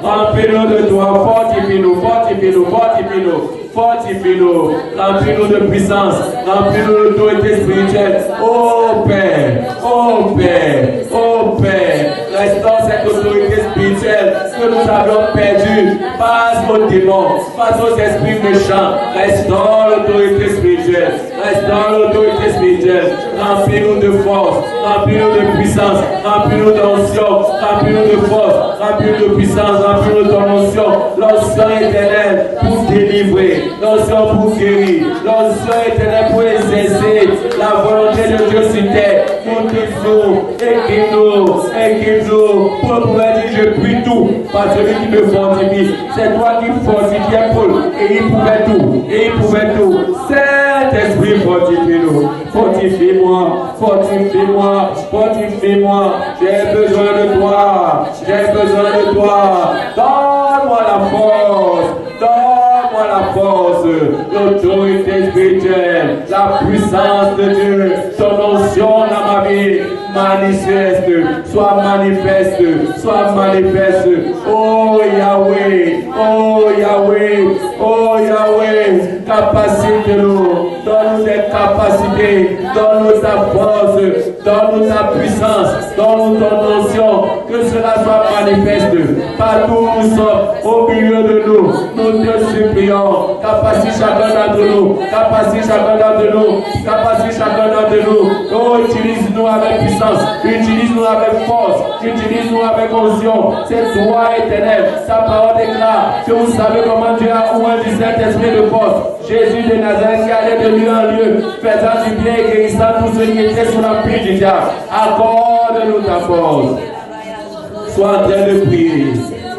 remplis-nous de toi, fortifie-nous, fortifie-nous, fortifie-nous. Fortifie-nous, remplis-nous de puissance, remplis-nous d'autorité spirituelle. Oh Père, oh Père, oh Père, restaure cette autorité spirituelle que nous avons perdue face aux démons, face aux esprits méchants. Restaure l'autorité spirituelle, restaure l'autorité spirituelle. Remplis-nous de force, remplis-nous de puissance, remplis-nous d'onction, remplis-nous de force, remplis-nous de puissance, remplis-nous de ton onction. L'onction éternelle pour délivrer. L'onction pour guérir, l'onction éternelle pour exercer la volonté de Dieu sur terre. Nous équipe-nous, pour pouvoir dire je puis tout par celui qui me fortifie. C'est toi qui fortifiais Paul et il pouvait tout, Saint-Esprit, fortifie-nous, fortifie-moi, fortifie-moi, fortifie-moi. J'ai besoin de toi, donne-moi la force, donne-moi la force, l'autorité spirituelle, la puissance de Dieu, ton onction dans ma vie, manifeste, soit manifeste, soit manifeste. Oh Yahweh, oh Yahweh, oh Yahweh, capacite-nous, donne-nous des capacités, donne-nous ta force, donne-nous ta puissance, donne-nous ton onction, que cela soit manifeste partout où nous sommes, au milieu de nous. Nous te supplions, capacite chacun d'entre nous, capacite chacun d'entre nous, capacite chacun d'entre nous. Oh, utilise-nous avec puissance, utilise-nous avec force, utilise-nous avec onction. C'est toi éternel, ta parole déclare que vous savez comment Dieu a oint du Saint-Esprit de force. Jésus de Nazareth qui allait de lieu en lieu, faisant du bien et guérissant tous ceux qui étaient sous l'empire du diable. Accorde-nous ta force. Sois en train de prier.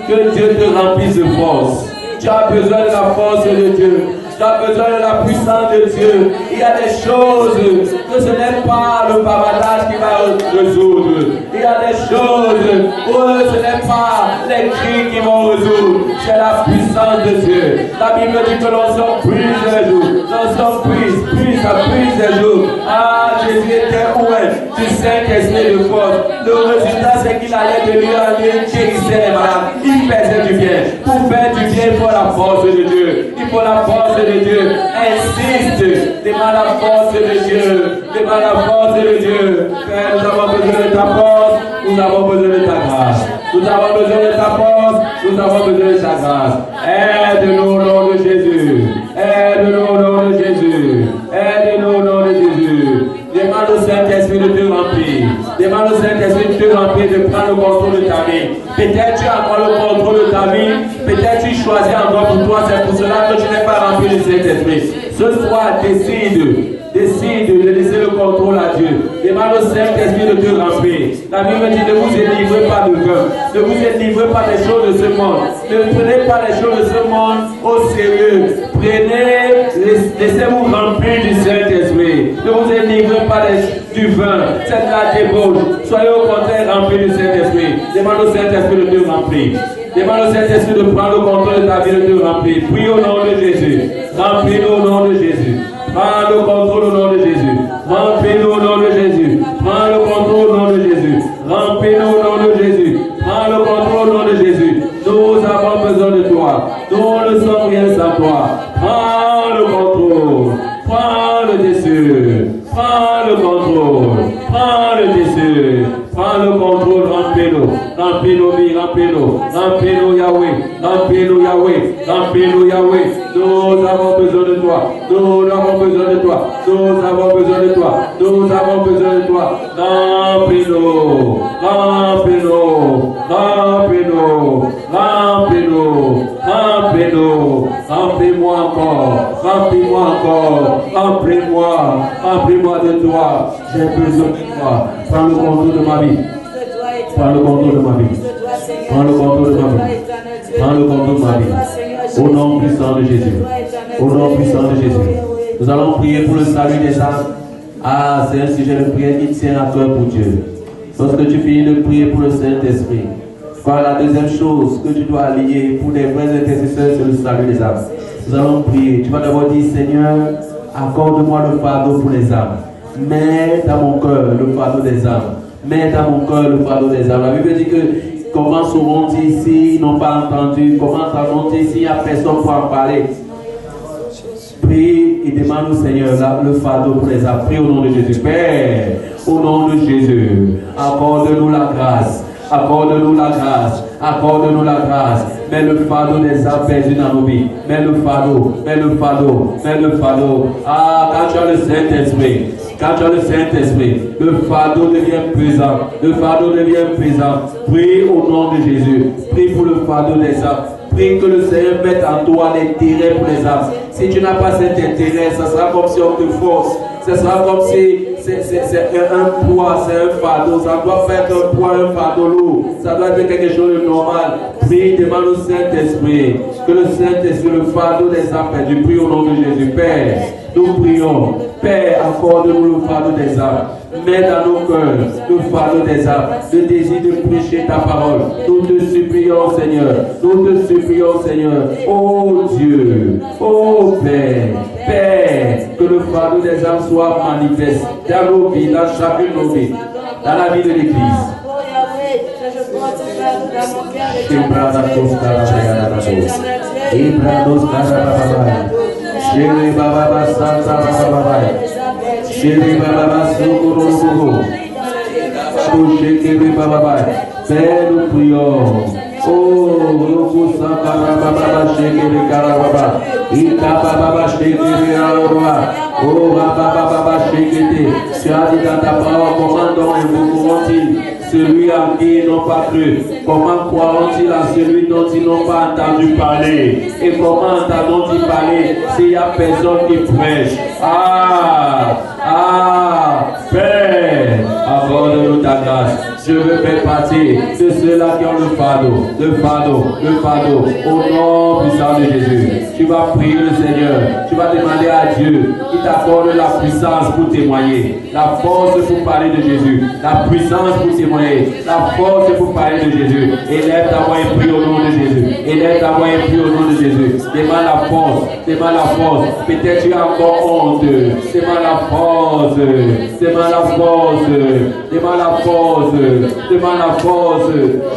Que Dieu te remplisse de force. Tu as besoin de la force de Dieu. Tu as besoin de la puissance de Dieu. Il y a des choses que ce n'est pas le bavardage qui va résoudre. Il y a des choses où ce n'est pas les cris qui vont résoudre. C'est la puissance de Dieu. La Bible dit que l'on prise les jours. L'on prise les jours. Ah, Jésus était oint du Saint-Esprit de force. Le résultat, c'est qu'il allait de lieu en lieu, guérissait les malades. Il faisait du bien. Pour faire du bien, il faut la force de Dieu. Il faut la force de Dieu. Insiste. Demande la force de Dieu. Demande la force de Dieu. Père, nous avons besoin de ta force. Nous avons besoin de ta grâce. Nous avons besoin de ta force. Nous avons besoin de ta grâce. Aide-nous au nom de Jésus. Aide-nous au nom de Jésus. Aide-nous au nom de Jésus. Demande au Saint-Esprit de te remplir. Demande au Saint-Esprit de te remplir, de prendre le contrôle de ta vie. Peut-être tu as encore le contrôle de ta vie. Peut-être tu choisis encore pour toi. C'est pour cela que tu n'es pas rempli du Saint-Esprit. Ce soir, décide de laisser le contrôle à Dieu. Demande au Saint-Esprit de te remplir. La Bible dit ne vous délivrez pas de vin. Ne vous délivrez pas des choses de ce monde. Ne prenez pas les choses de ce monde au sérieux. Laissez-vous remplir du Saint-Esprit. Ne vous délivrez pas du vin. C'est de la débauche. Soyez au contraire remplis du Saint-Esprit. Demande au Saint-Esprit de te remplir. Demande au Saint-Esprit de prendre le contrôle de ta vie, de te remplir. Prie au nom de Jésus. Remplis-nous au nom de Jésus. Prends le contrôle au nom de Jésus. Remplis-nous au nom de Jésus. Prends le contrôle au nom de Jésus. Remplis-nous au nom de Jésus. Prends le contrôle au nom de Jésus. Nous avons besoin de toi. Nous ne sommes rien sans toi. Prends le contrôle. Prends le dessus. Prends le contrôle. Prends le dessus. Prends le contrôle. Remplis-nous. Remplis-nous vie, remplis-nous, remplis-nous Yahweh, remplis-nous Yahweh, remplis-nous Yahweh. Nous avons besoin de toi, nous avons besoin de toi, nous avons besoin de toi, nous avons besoin de toi. Remplis-nous, remplis-nous, remplis-nous, remplis-nous, remplis-nous, remplis-moi encore, remplis-moi encore, remplis-moi, remplis-moi de toi. J'ai besoin de toi. Prends le contrôle de ma vie. Prends le contrôle de ma vie. Prends le contrôle de ma vie. Prends le contrôle de ma vie. Au nom puissant de Jésus. Au nom puissant de Jésus. Nous allons prier pour le salut des âmes. Ah, c'est un sujet de prière qui tient à cœur pour Dieu. Lorsque tu finis de prier pour le Saint-Esprit, voilà la deuxième chose que tu dois allier pour les vrais intercesseurs sur le salut des âmes. Nous allons prier. Tu vas d'abord dire, Seigneur, accorde-moi le fardeau pour les âmes. Mets dans mon cœur le fardeau des âmes. Mets dans mon cœur le fardeau des âmes. La Bible dit que comment sauront-ils s'ils n'ont pas entendu? Comment sauront-ils s'il n'y a personne pour en parler? Prie et demande au Seigneur le fardeau pour les âmes. Prie au nom de Jésus. Père, au nom de Jésus, accorde-nous la grâce. Accorde-nous la grâce. Accorde-nous la grâce. Mets le fardeau des âmes perdues dans nos vies. Mets le fardeau. Mets le fardeau. Mets le fardeau. Ah, quand tu as le Saint-Esprit. Quand tu as le Saint-Esprit, le fardeau devient pesant. Le fardeau devient pesant. Prie au nom de Jésus. Prie pour le fardeau des âmes. Prie que le Seigneur mette en toi l'intérêt pour les âmes. Si tu n'as pas cet intérêt, ça sera comme si on te force. Ça sera comme si c'est un poids, c'est un fardeau. Ça doit faire un poids, un fardeau lourd. Ça doit être quelque chose de normal. Prie, demande au Saint-Esprit. Que le Saint-Esprit, le fardeau des âmes perdues. Prie au nom de Jésus. Père, nous prions. Père, accorde-nous le fardeau des âmes. Mets dans nos cœurs le fardeau des âmes, le désir de prêcher ta parole. Nous te supplions, Seigneur. Nous te supplions, Seigneur. Oh Dieu, oh Père, Père, que le fardeau des âmes soit manifeste dans nos vies, dans chacune de nos vies, dans la vie de l'Église. Chéri Baba Sokoro, Chéri Baba, Père, nous prions. Oh, Yoko Sakara Baba, Chéri Karababa, Ika Baba, Chéri Karababa, oh Baba, Chéri, tu as dit dans ta parole, comment donc invoqueront-ils celui à qui ils n'ont pas cru? Comment croiront-ils à celui dont ils n'ont pas entendu parler? Et comment entendront-ils parler s'il n'y a personne qui prêche? Père, accorde-nous ta grâce. Je veux faire partie de ceux-là qui ont le fardeau, au nom puissant de Jésus. Tu vas prier le Seigneur, tu vas demander à Dieu qui t'accorde la puissance pour témoigner, la force pour parler de Jésus, la puissance pour témoigner, la force pour parler de Jésus. Élève ta voix et prie au nom de Jésus. Élève ta voix et prie au nom de Jésus. Demande la force, demande la force. Peut-être tu as encore honte. Demande la force, demande la force, demande la force. Demande la force.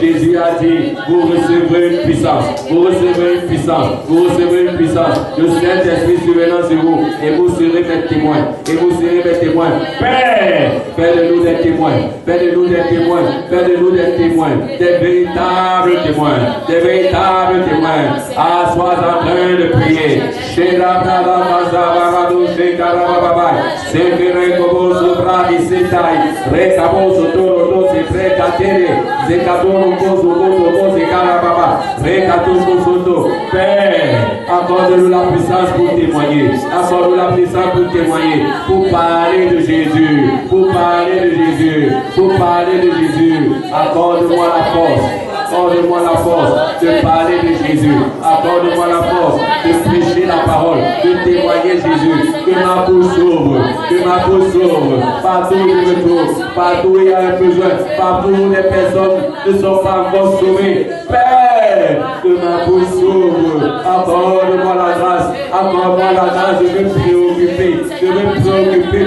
Jésus a dit, vous recevrez une puissance, vous recevrez une puissance, vous recevrez une puissance. Le Saint-Esprit survenant sur vous, et vous serez mes témoins, et vous serez mes témoins. Père, fais de nous des témoins, fais de nous des témoins, fais de nous des témoins, des véritables témoins, des véritables témoins. Ah, sois en train de prier. Chez la Baba, chez Karababa, c'est que Rekobo Sobra, Isetai, Rekabo Sotoro, Père, accorde-nous la puissance pour témoigner. Accorde-nous la puissance pour témoigner. Pour parler de Jésus. Pour parler de Jésus. Pour parler de Jésus. Accorde-moi la force. Accorde-moi la force de parler de Jésus. Accorde-moi la force de prêcher la parole, de témoigner Jésus. Que ma bouche s'ouvre, que ma bouche s'ouvre. Partout où je me trouve, partout où il y a un besoin, partout où les personnes ne sont pas encore sauvées. Père, que ma bouche s'ouvre. Accorde-moi la grâce, accorde-moi la grâce de me préoccuper,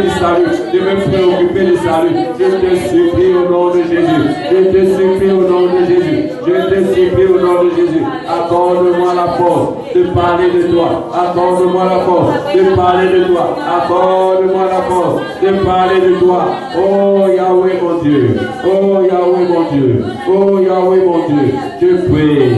du salut, de me préoccuper du salut. Je te supplie au nom de Jésus. Je te supplie au nom de Jésus. Je te supplie au nom de Jésus. Accorde-moi la force. de parler de toi. Accorde-moi la force de parler de toi. Accorde-moi la force de parler de toi. Oh Yahweh mon Dieu. Oh Yahweh mon Dieu. Oh Yahweh mon Dieu. Je prie.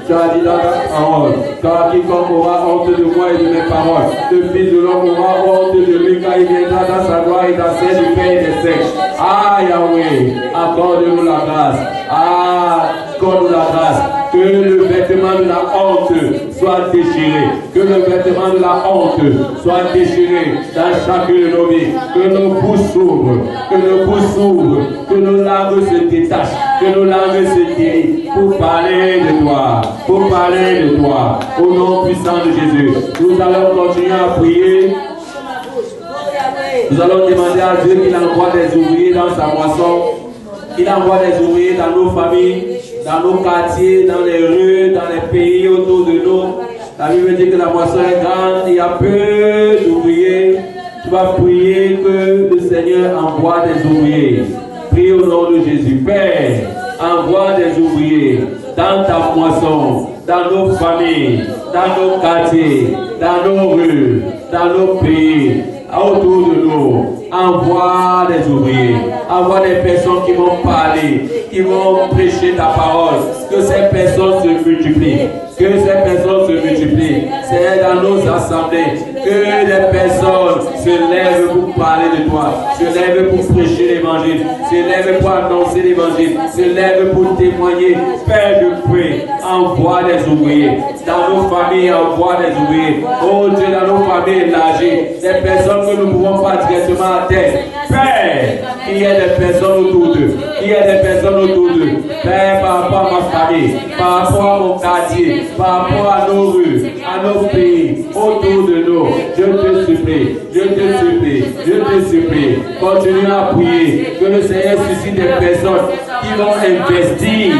Tu as dit dans ta parole, car quiconque aura honte de moi et de mes paroles, le Fils de l'homme aura honte de lui, car il viendra dans sa gloire et dans celle du Père et des secs. Ah Yahweh, accorde-nous la grâce. Accorde-nous la grâce. Que le vêtement de la honte soit déchiré. Que le vêtement de la honte soit déchiré dans chacune de nos vies. Que nos bouches s'ouvrent. Que nos langues se détachent. Que nos langues se délient pour parler de toi. Au nom puissant de Jésus. Nous allons continuer à prier. Nous allons demander à Dieu qu'il envoie des ouvriers dans sa moisson. Qu'il envoie des ouvriers dans nos familles, dans nos quartiers, dans les rues, dans les pays autour de nous. La Bible dit que la moisson est grande, il y a peu d'ouvriers. Tu vas prier que le Seigneur envoie des ouvriers. Prie au nom de Jésus. Père, envoie des ouvriers dans ta moisson, dans nos familles, dans nos quartiers, dans nos rues, dans nos pays, autour de nous. Envoie des ouvriers, envoie des personnes qui vont parler, qui vont prêcher ta parole. Que ces personnes se multiplient. C'est dans nos assemblées que des personnes se lèvent pour parler de toi, se lèvent pour prêcher l'évangile, se lèvent pour annoncer l'évangile, se lèvent pour témoigner. Père, je prie, envoie des ouvriers. Dans nos familles, envoie des ouvriers. Oh Dieu, dans nos familles élargies, des personnes que nous ne pouvons pas directement atteindre. Père, il y a des personnes autour d'eux. Père, par rapport à ma famille, par rapport à mon quartier, par rapport à nos rues, à nos pays, autour de nous, je te supplie, continue à prier, que le Seigneur suscite des personnes qui vont investir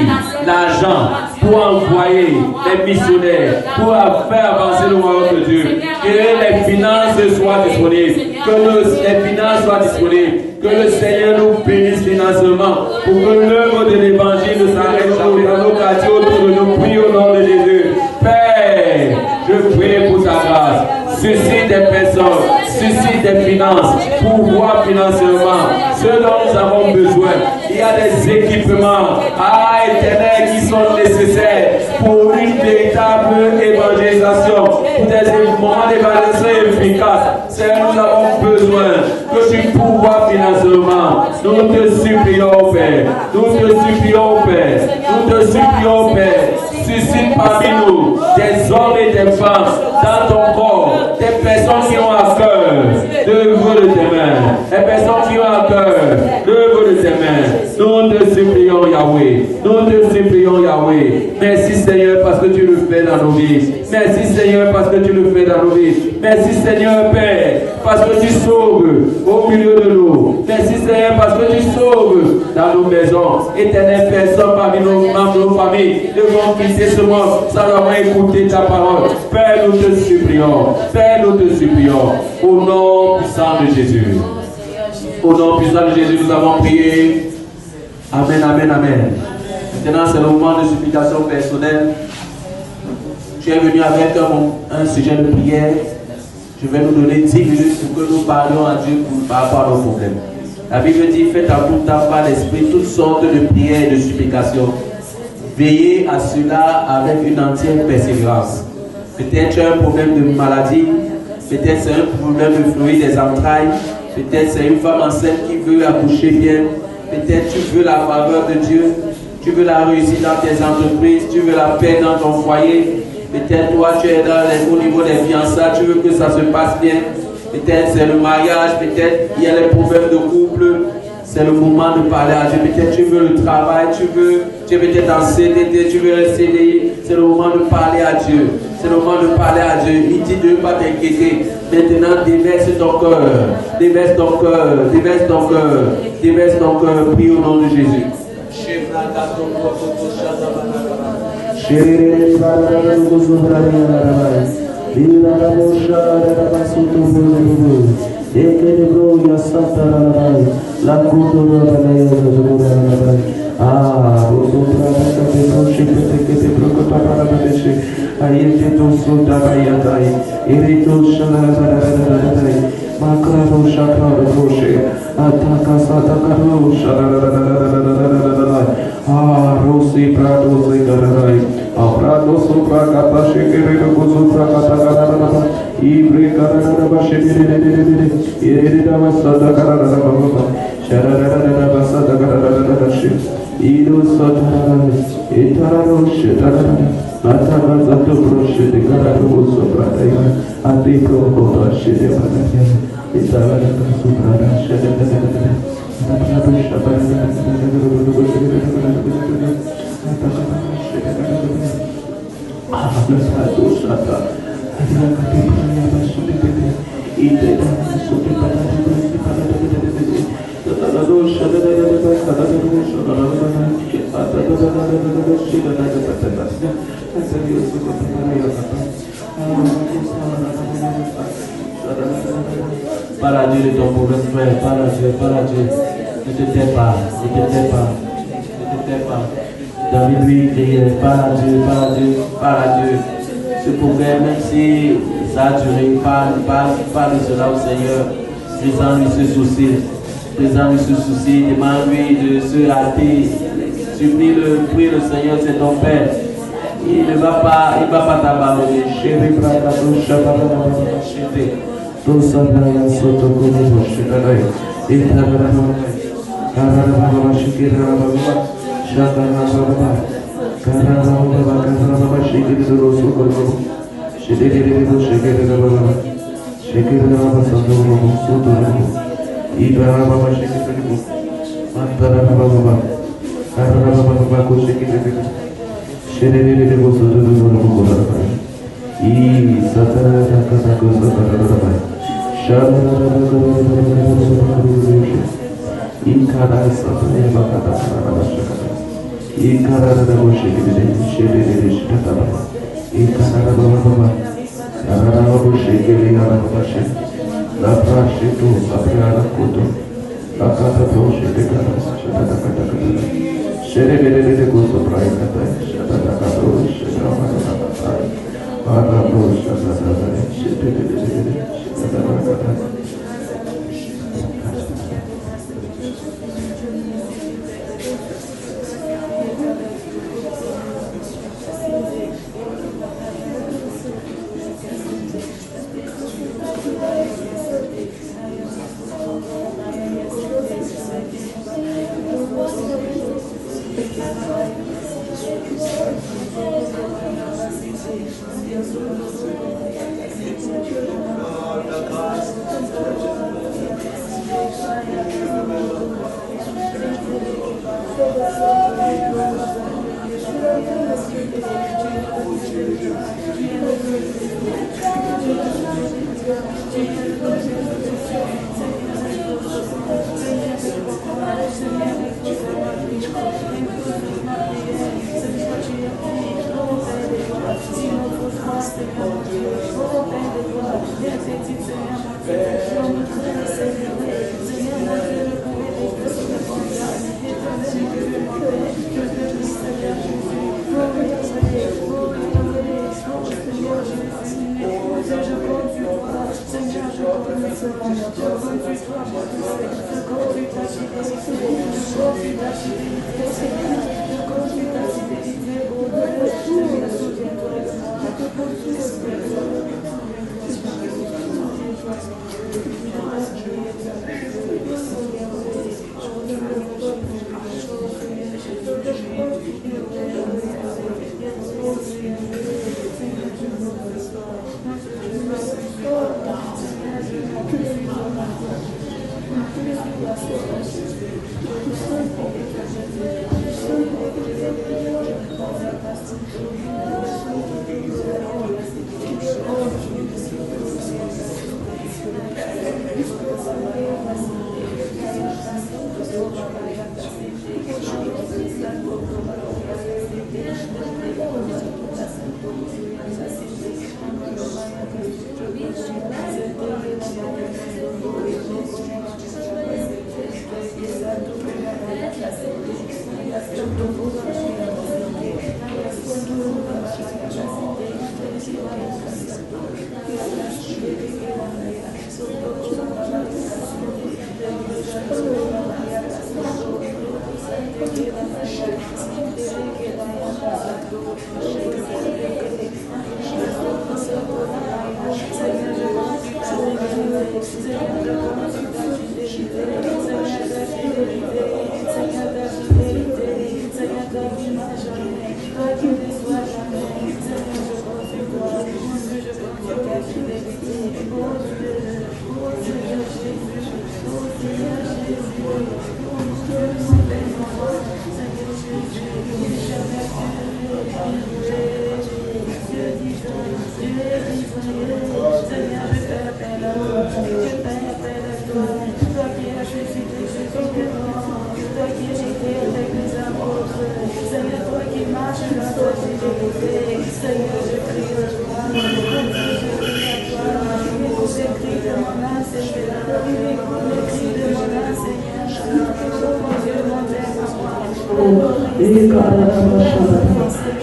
l'argent pour envoyer les missionnaires, pour faire avancer le royaume de Dieu, que les finances soient disponibles, que le Seigneur nous bénisse financièrement, pour que l'œuvre de l'évangile ne s'arrête jamais dans nos quartiers autour de nous. Prie au nom de Jésus. Père, je prie pour ta grâce. Suscite des personnes, suscite des finances, pouvoir financièrement, ce dont nous avons besoin. Il y a des équipements, éternels, qui sont nécessaires pour une véritable évangélisation, pour des moments d'évangélisation efficaces. Seigneur, nous avons besoin que tu pouvoirs financièrement. Nous te supplions, Père. Suscite parmi nous des hommes et des femmes dans ton corps, des personnes qui ont à cœur d'œuvre de tes mains, des personnes qui ont à cœur d'œuvre de tes mains. Nous te supplions, Yahweh. Merci Seigneur parce que tu le fais dans nos vies. Merci Seigneur Père, parce que tu sauves au milieu de nous. Merci Seigneur parce que tu sauves dans nos maisons. Éternel personne parmi nos membres de nos familles ne vont quitter ce monde sans avoir écouté ta parole. Père, nous te supplions. Au nom puissant de Jésus. Nous avons prié. Amen. Maintenant, c'est le moment de supplication personnelle. Tu es venu avec un sujet de prière. Je vais nous donner 10 minutes pour que nous parlions à Dieu par rapport à nos problèmes. La Bible dit, faites à tout temps par l'Esprit toutes sortes de prières et de supplications. Veillez à cela avec une entière persévérance. Peut-être tu as un problème de maladie, peut-être c'est un problème de fluide des entrailles, peut-être c'est une femme enceinte qui veut accoucher bien, peut-être tu veux la faveur de Dieu, tu veux la réussite dans tes entreprises, tu veux la paix dans ton foyer. Peut-être toi tu es au niveau des fiançailles, tu veux que ça se passe bien. Peut-être c'est le mariage, peut-être il y a les problèmes de couple. C'est le moment de parler à Dieu. Peut-être tu veux le travail, tu es peut-être en CDD, tu veux un CDI. C'est le moment de parler à Dieu. Il dit de ne pas t'inquiéter. Maintenant, déverse ton cœur. Prie au nom de Jésus. Amen. Sutabayatai, Irito Shalalatai, Makrado Shakrado Roshe, Ataka Satakaro Shalalatai, Rosi Prado Zagarai, Prado Supra Katashi Kirito Supra Katakara, Ibri Karada Shedid, Irida Satakara, Sharada Satakara, Ido Satarana, Itarado Shetarana. Atara zato proshe de karatu sopraya ati proko shede banaya itara da sopraya shede da atara prosha banaya atara dosata atara kati banaya basudi de ite da sudi banaya atara dosha da atara dosha da Para Dieu de ton mauvais frère, para Dieu, ne te tais pas, David lui criait, para Dieu, ce problème, même si ça a duré, parle de cela au Seigneur, présente-lui ce souci, demande-lui de se hâter, prie le Seigneur, c'est ton Père. Il ne va pas t'abandonner. Chéri Prada, Shabbat, Shete, Tosabaya, Sotokomo, Shedai, Itabara, Karababa, Shikira, Shakara, Karababa, Shikira, Rosu, Shedid, Shekira, Sotomo, Sotomo, Ibaraba, Shikira, Mantarababa, Karababa, Shikira. Sherere boso do bola bai. I satara kata kosa para bai. Sharara I kada satara bakata para shakata. I kada boshi gide sherere shikata bai. I kada baba. Karara boshi gide ara bashi. La prashi tu sapriara koto. La kata boshi de kada shakata kata. Sherere kosa prai kata.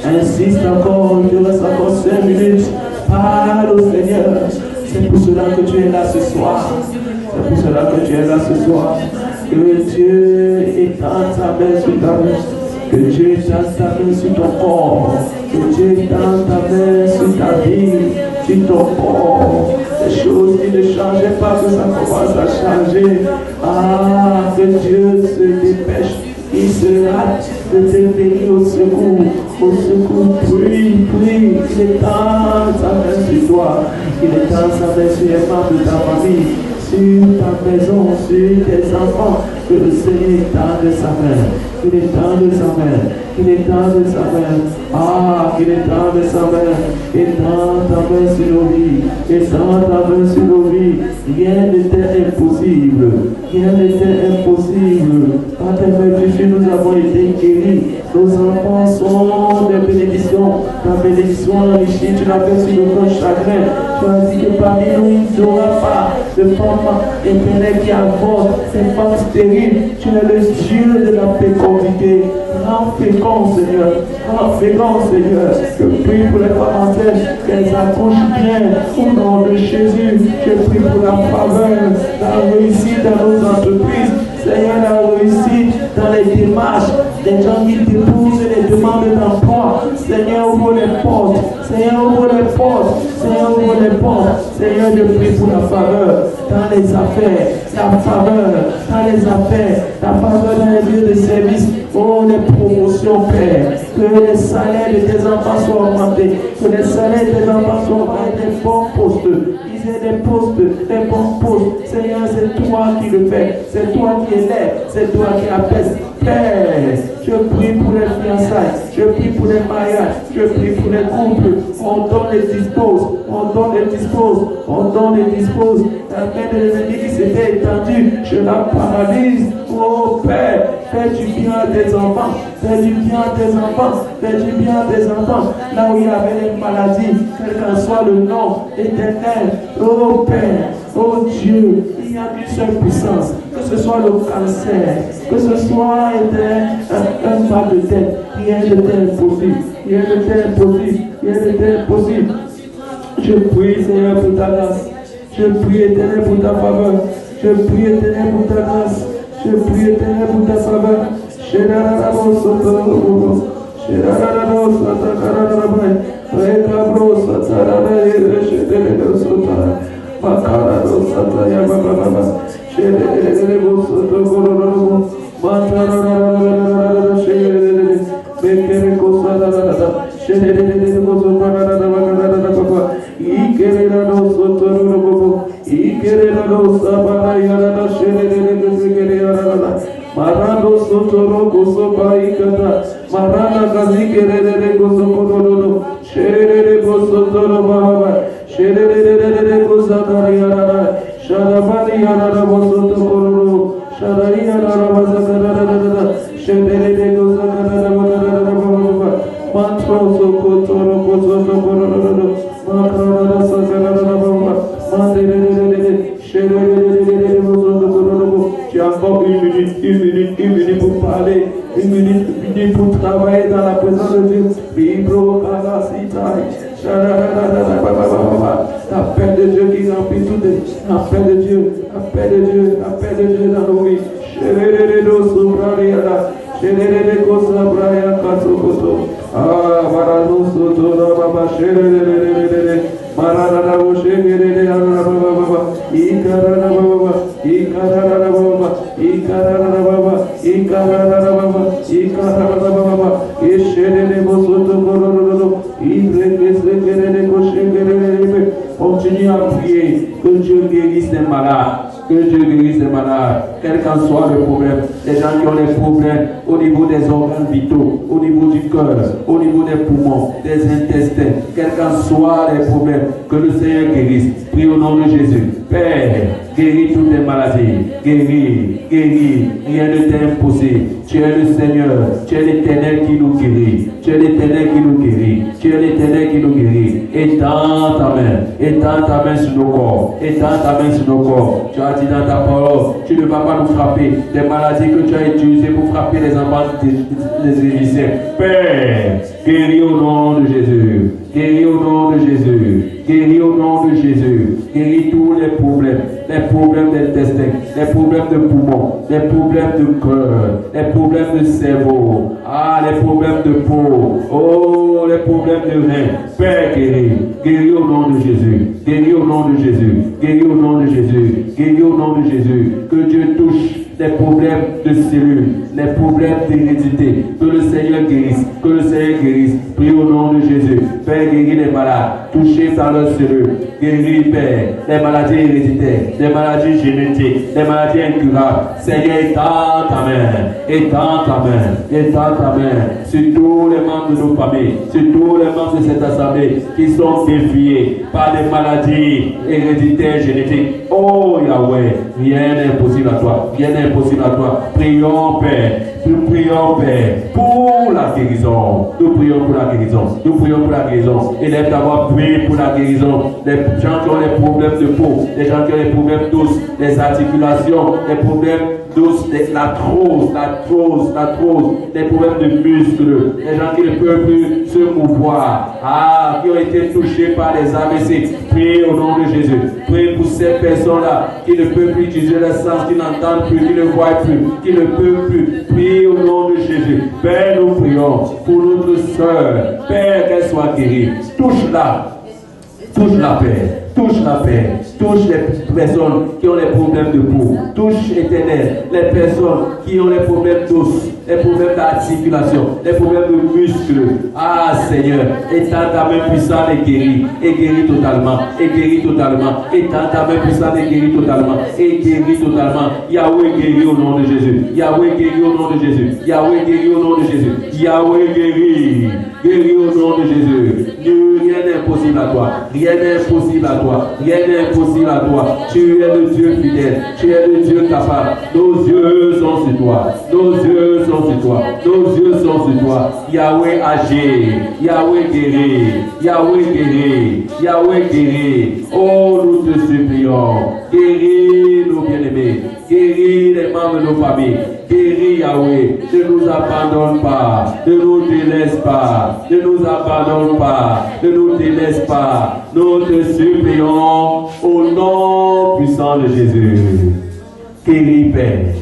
Insiste encore, il te reste encore 5 minutes. Parle au Seigneur. C'est pour cela que tu es là ce soir. C'est pour cela que tu es là ce soir. Que Dieu étende sa main sur ta vie. Que Dieu étende sa main sur ton corps. Que Dieu étende ta main sur ta vie, sur ton corps. Les choses qui ne changeaient pas, que ça commence à changer. Ah, que Dieu se dépêche. Il se hâte de te venir au secours. Au secours, prie, prie. Il étend sa main sur toi. Il étend sa main sur les membres de ta famille, sur ta maison, sur tes enfants. Que le Seigneur étende sa main. Qu'il étende sa main. Qu'il étende sa main. Ah, qu'il étende sa main. Étends ta main sur nos vies. Étends ta main sur nos vies. Rien n'était impossible. Rien n'était impossible. Par tes mains, Jésus, nous avons été guéris. Nos enfants sont des bénédictions. Ta bénédiction enrichie, tu l'as fait sur notre chagrin. Tu as dit que parmi nous, il n'y aura pas de femmes éternelles qui avortent, ces femmes stériles. Tu es le Dieu de la fécondité. Rends fécond, Seigneur. Rends fécond, Seigneur. Je prie pour les femmes enceintes, qu'elles accouchent bien. Au nom de Jésus, je prie pour la faveur, la réussite dans nos entreprises. Seigneur, la réussite dans les démarches, des gens qui déposent les demandes d'emploi. Seigneur, ouvre les portes. Seigneur, ouvre les portes. Seigneur, ouvre les portes. Seigneur, je prie pour la faveur dans les affaires. La faveur dans les affaires. La faveur dans les lieux de service. Oh, les promotions, Père. Que les salaires de tes enfants soient augmentés. Que les salaires de tes enfants soient à des bons postes. Des postes, des bons postes. Seigneur, c'est toi qui le fais. C'est toi qui élèves. C'est toi qui apaise. Père, je prie pour les fiançailles. Je prie pour les mariages. Je prie pour les couples. On donne les dispose. On donne les dispose. On donne les dispose. La main de l'ennemi qui s'était étendue, je la paralyse. Oh Père, fais du bien à tes enfants. Fais du bien à tes enfants. Fais du bien à tes enfants. Là où il y avait les maladies, quel qu'en soit le nom éternel. Oh Père, oh Dieu, il y a une seule puissance. Que ce soit le cancer, que ce soit un mal de tête, rien n'était impossible. Rien n'était impossible. Rien n'était impossible. Je prie, Seigneur, pour ta grâce. Je prie, Éternel, pour ta faveur. Je prie, Éternel, pour ta grâce. Je prie, Éternel, pour ta faveur. Marano sotoro gozo baikata marana kazi kerere gozo kododo sherere gozo toro baba sherere gozo kariyara sharabari yara gozo toro sharari yara bazakara sherere gozo karara baba mantro soko toro gozo toro makara sakara baba mandere sherere gozo toro. Tu as encore une minute pour parler, une minute pour travailler dans la présence de Dieu. La paix de Dieu qui remplit tout, la paix de Dieu, la paix de Dieu, la paix de Dieu dans nos vies. Ah, Marano Sotora Baba Shere, Marana Shegere, Baba, Ikarana Baba, Ikarana Baba, Ikarana Baba, Ikarana Baba, Ikarana Baba, Ishere Bosoto Cororo, Ibreke Koshegere. Continue à prier que Dieu guérisse les malades. Que Dieu guérisse les malades, quel qu'en soit le problème. Les gens qui ont des problèmes au niveau des organes vitaux, au niveau du cœur, au niveau des poumons, des intestins, quel qu'en soit les problèmes, que le Seigneur guérisse. Prie au nom de Jésus. Père, guéris toutes les maladies. Guéris, guéris. Rien ne t'est imposé. Tu es le Seigneur. Tu es l'Éternel qui nous guérit. Tu es l'Éternel qui nous guérit. Tu es l'Éternel qui nous guérit. Étends ta main. Étends ta main sur nos corps. Étends ta main sur nos corps. Tu as dit dans ta parole, tu ne vas pas nous frapper des maladies que tu as utilisées pour frapper les enfants des Égyptiens. Père, guéris au nom de Jésus. Guéris au nom de Jésus. Guéris au nom de Jésus. Guéris tous les problèmes d'intestin, les problèmes de poumons, les problèmes de cœur, les problèmes de cerveau, les problèmes de peau, les problèmes de rein. Père, guéris. Guéris au nom de Jésus. Guéris au nom de Jésus. Guéris au nom de Jésus. Guéris au nom de Jésus. Que Dieu touche les problèmes de cellules, les problèmes d'hérédité. Que le Seigneur guérisse. Que le Seigneur guérisse. Prie au nom de Jésus. Père, guéris les malades. Touchez par leurs cellules. Guéris, Père, les maladies héréditaires, les maladies génétiques, les maladies incurables. Seigneur, étends ta main. Étends ta main. Étends ta main sur tous les membres de nos familles, sur tous les membres de cette assemblée qui sont défiés par des maladies héréditaires génétiques. Oh Yahweh, rien n'est impossible à toi. Rien n'est impossible à toi. Prions, Père. Nous prions, Père, pour la guérison. Nous prions pour la guérison. Nous prions pour la guérison. Élève d'avoir prié pour la guérison. Les gens qui ont des problèmes de peau, les gens qui ont des problèmes d'os, des articulations, des problèmes d'os, l'arthrose, des problèmes de muscles, les gens qui ne peuvent plus se mouvoir, qui ont été touchés par les AVC. Priez au nom de Jésus. Priez pour ces personnes-là qui ne peuvent plus utiliser leur sens, qui n'entendent plus, qui ne voient plus, qui ne peuvent plus. Priez au nom de Jésus. Père, nous prions pour notre soeur. Père, qu'elle soit guérie. Touche-la. Touche la paix. Touche la paix. Touche les personnes qui ont les problèmes de peau. Touche, Éternel, les personnes qui ont les problèmes d'os, les problèmes d'articulation, les problèmes de muscles. Seigneur, étends ta main puissante et guéris totalement, et guéris totalement. Étends ta main puissante et guéris totalement, et guéris totalement. Yahweh guérit au nom de Jésus. Yahweh guérit au nom de Jésus. Yahweh guérit au nom de Jésus. Yahweh guérit. Guéris au nom de Jésus. Rien n'est impossible à toi. Rien n'est impossible à toi. Rien n'est impossible à toi. Tu es le Dieu fidèle. Tu es le Dieu capable. Nos yeux sont sur toi. Nos yeux sont sur toi. Nos yeux sont sur toi. Yahweh agit. Yahweh guérit. Yahweh guérit. Yahweh guérit. Oh, nous te supplions. Guéris nos bien-aimés. Guéris les membres de nos familles. Guéris Yahweh. Ne nous abandonne pas. Ne nous délaisse pas. Ne nous abandonne pas. Ne nous délaisse pas. Nous te supplions au nom puissant de Jésus. Guéris, Père.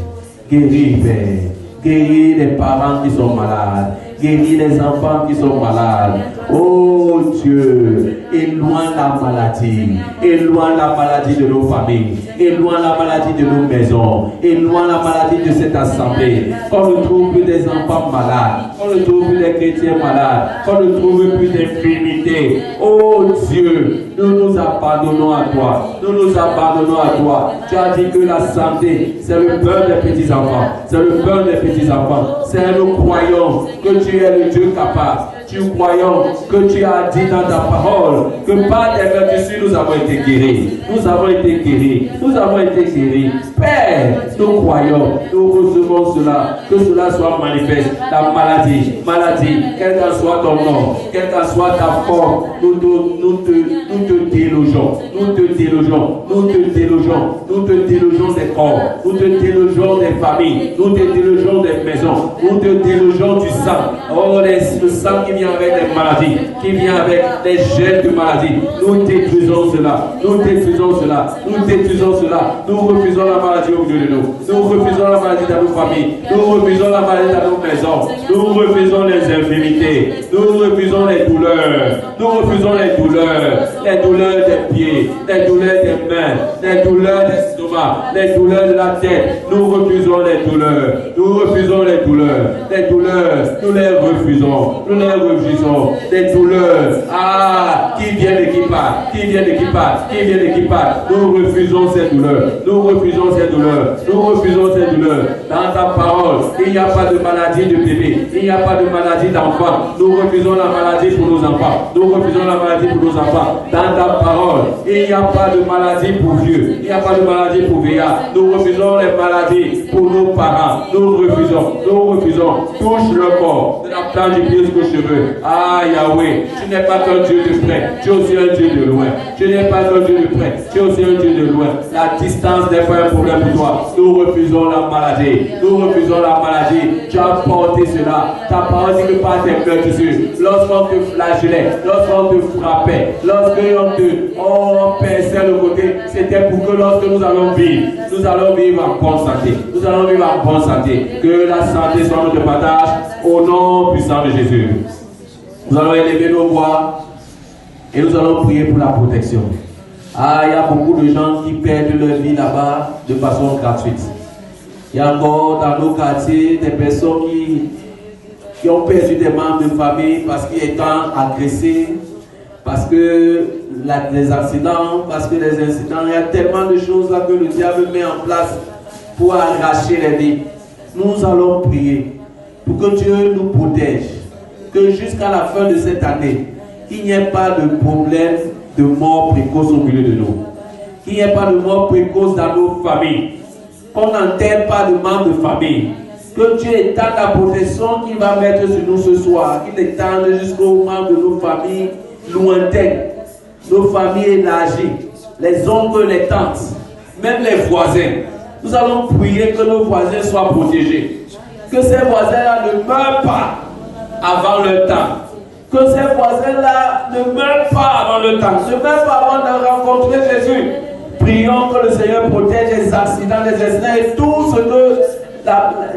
Guéris, Père. Guéris les parents qui sont malades. Guéris les enfants qui sont malades. Oh Dieu, éloigne la maladie. Éloigne la maladie de nos familles. Éloigne la maladie de nos maisons. Éloigne la maladie de cette assemblée. Qu'on ne trouve plus des enfants malades. Qu'on ne trouve plus des chrétiens malades. Qu'on ne trouve plus d'infirmité. Oh Dieu, nous nous abandonnons à toi. Nous nous abandonnons à toi. Tu as dit que la santé, c'est le beurre des petits-enfants. C'est le beurre des petits-enfants. C'est nous croyons que tu es le Dieu capable. Nous croyons que tu as dit dans ta parole que par tes vertus nous avons été guéris. Nous avons été guéris. Nous avons été guéris. Père, nous croyons, nous recevons cela, que cela soit manifeste. La maladie, quel qu'en soit ton nom, quelle qu'en soit ta forme, nous te délogeons. Nous te délogeons. Nous te délogeons. Nous te délogeons des corps. Nous te délogeons des familles. Nous te délogeons des maisons. Nous te délogeons du sang. Oh, le sang qui vient avec des maladies, qui vient avec des gènes de maladies. Nous détruisons cela. Nous détruisons cela. Nous détruisons cela. Nous refusons la maladie au milieu de nous. Nous refusons la maladie dans nos familles. Nous refusons la maladie dans nos maisons. Nous refusons les infirmités. Nous refusons les douleurs. Nous refusons les douleurs des pieds, les douleurs des mains, les douleurs des l'estomac, les douleurs de la tête. Nous refusons les douleurs. Nous refusons les douleurs. Les douleurs, nous les refusons. Nous les refusons. Les douleurs. Ah, qui viennent et qui partent. Qui viennent et qui partent. Qui viennent et qui partent. Nous refusons ces douleurs. Nous refusons ces douleurs. Nous refusons ces douleurs. Dans ta parole, il n'y a pas de maladie de bébé. Il n'y a pas de maladie d'enfant. Nous refusons la maladie pour nos enfants. Nous refusons la maladie pour nos enfants. Dans ta parole, il n'y a pas de maladie pour vieux. Il n'y a pas de maladie pour vieillard. Nous refusons les maladies pour nos parents. Nous refusons. Nous refusons. Touche le corps de la plante du pied jusqu'aux cheveux. Ah Yahweh, tu n'es pas qu'un Dieu de près. Tu es aussi un Dieu de loin. Tu n'es pas qu'un Dieu de près. Tu es aussi un Dieu de loin. La distance n'est pas un problème pour toi. Nous refusons la maladie. Nous refusons la maladie. Tu as porté cela. Ta parole dit que par tes cœurs dessus. Lorsqu'on te flagellait, lorsqu'on te frappait, lorsqu'on te perçait le côté, c'était pour que lorsque nous allons vivre en bonne santé. Nous allons vivre en bonne santé. Que la santé soit notre partage au nom puissant de Jésus. Nous allons élever nos voix et nous allons prier pour la protection. Ah, il y a beaucoup de gens qui perdent leur vie là-bas de façon gratuite. Il y a encore dans nos quartiers des personnes qui ont perdu des membres de famille parce qu'ils étaient agressés, parce que les accidents, parce que les incidents, il y a tellement de choses là que le diable met en place pour arracher les vies. Nous allons prier pour que Dieu nous protège, que jusqu'à la fin de cette année, il n'y ait pas de problème de mort précoce au milieu de nous, qu'il n'y ait pas de mort précoce dans nos familles, qu'on n'enterre pas de membres de famille, que Dieu étende la protection qu'il va mettre sur nous ce soir, qu'il étende jusqu'aux membres de nos familles lointaines, nos familles élargies, les oncles, les tantes, même les voisins. Nous allons prier que nos voisins soient protégés, que ces voisins-là ne meurent pas avant leur temps, que ces voisins-là ne meurent pas avant le temps, ne meurent pas avant de rencontrer Jésus. Prions que le Seigneur protège les accidents, les incidents et tout ce que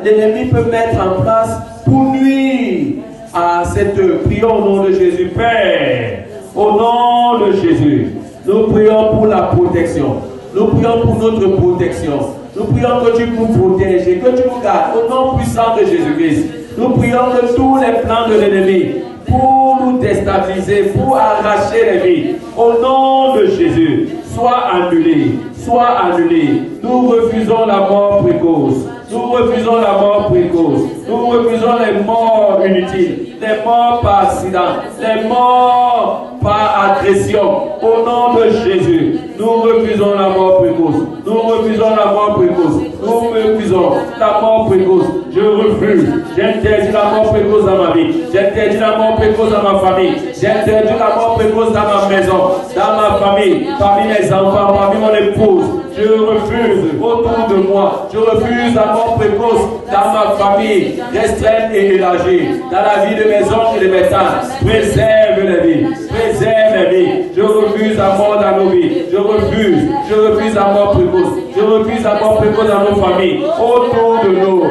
l'ennemi peut mettre en place pour nuire à cette œuvre. Prions au nom de Jésus. Père, au nom de Jésus, nous prions pour la protection. Nous prions pour notre protection. Nous prions que tu nous protèges et que tu nous gardes au nom puissant de Jésus-Christ. Nous prions que tous les plans de l'ennemi pour nous déstabiliser, pour arracher les vies, au nom de Jésus, soient annulés. Sois annulé. Nous refusons la mort précoce. Nous refusons la mort précoce. Nous refusons les morts inutiles, les morts par accident, les morts par agression. Au nom de Jésus, nous refusons la mort précoce. Nous refusons la mort précoce. Nous refusons la mort précoce. Je refuse. J'interdis la mort précoce dans ma vie. J'interdis la mort précoce dans ma famille. J'interdis la mort précoce dans ma maison, dans ma famille, parmi mes enfants, parmi mon épouse. Je refuse autour de moi. Je refuse la mort précoce dans ma famille, restreinte et élargie, dans la vie de mes oncles et de mes tantes. Préserve les vies. Préserve les vies. Je refuse la mort dans nos vies. Je refuse la mort précoce. Je refuse la mort précoce dans nos familles. Autour de nous.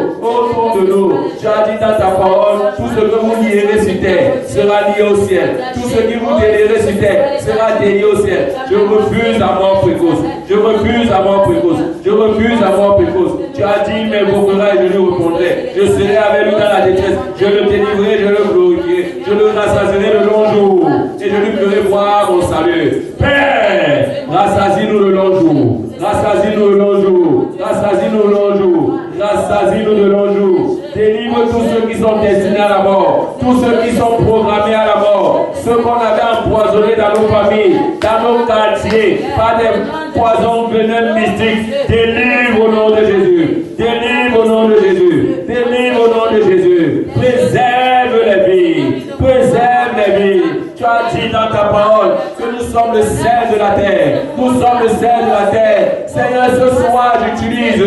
Tu as dit dans ta parole, tout ce que vous lierez sur terre sera lié au ciel. Tout ce que vous délierez sur terre sera délié au ciel. Je refuse la mort précoce. Je refuse la mort précoce. Je refuse la mort précoce. Tu as dit, m'invoquera et je lui répondrai. Je serai avec lui dans la détresse. Je le délivrerai, je le glorifierai. Je le rassasierai le long jour. Et je lui ferai voir mon salut. Père, rassasie-nous le long jour. Rassasie-nous le long jour. Rassasie-nous le long jour. Rassasie-nous le long jour. Délivre tous ceux qui sont destinés à la mort. Tous ceux qui sont programmés à la mort. Ceux qu'on avait empoisonnés dans nos familles, dans nos quartiers, par des poisons venimeux mystiques. Délivre au nom de Jésus. Délivre au nom de Jésus. Délivre au nom de Jésus. Préserve les vies. Préserve les vies. Tu as dit dans ta parole que nous sommes le sel de la terre. Nous sommes le sel de la terre. Seigneur, ce soir, j'utilise,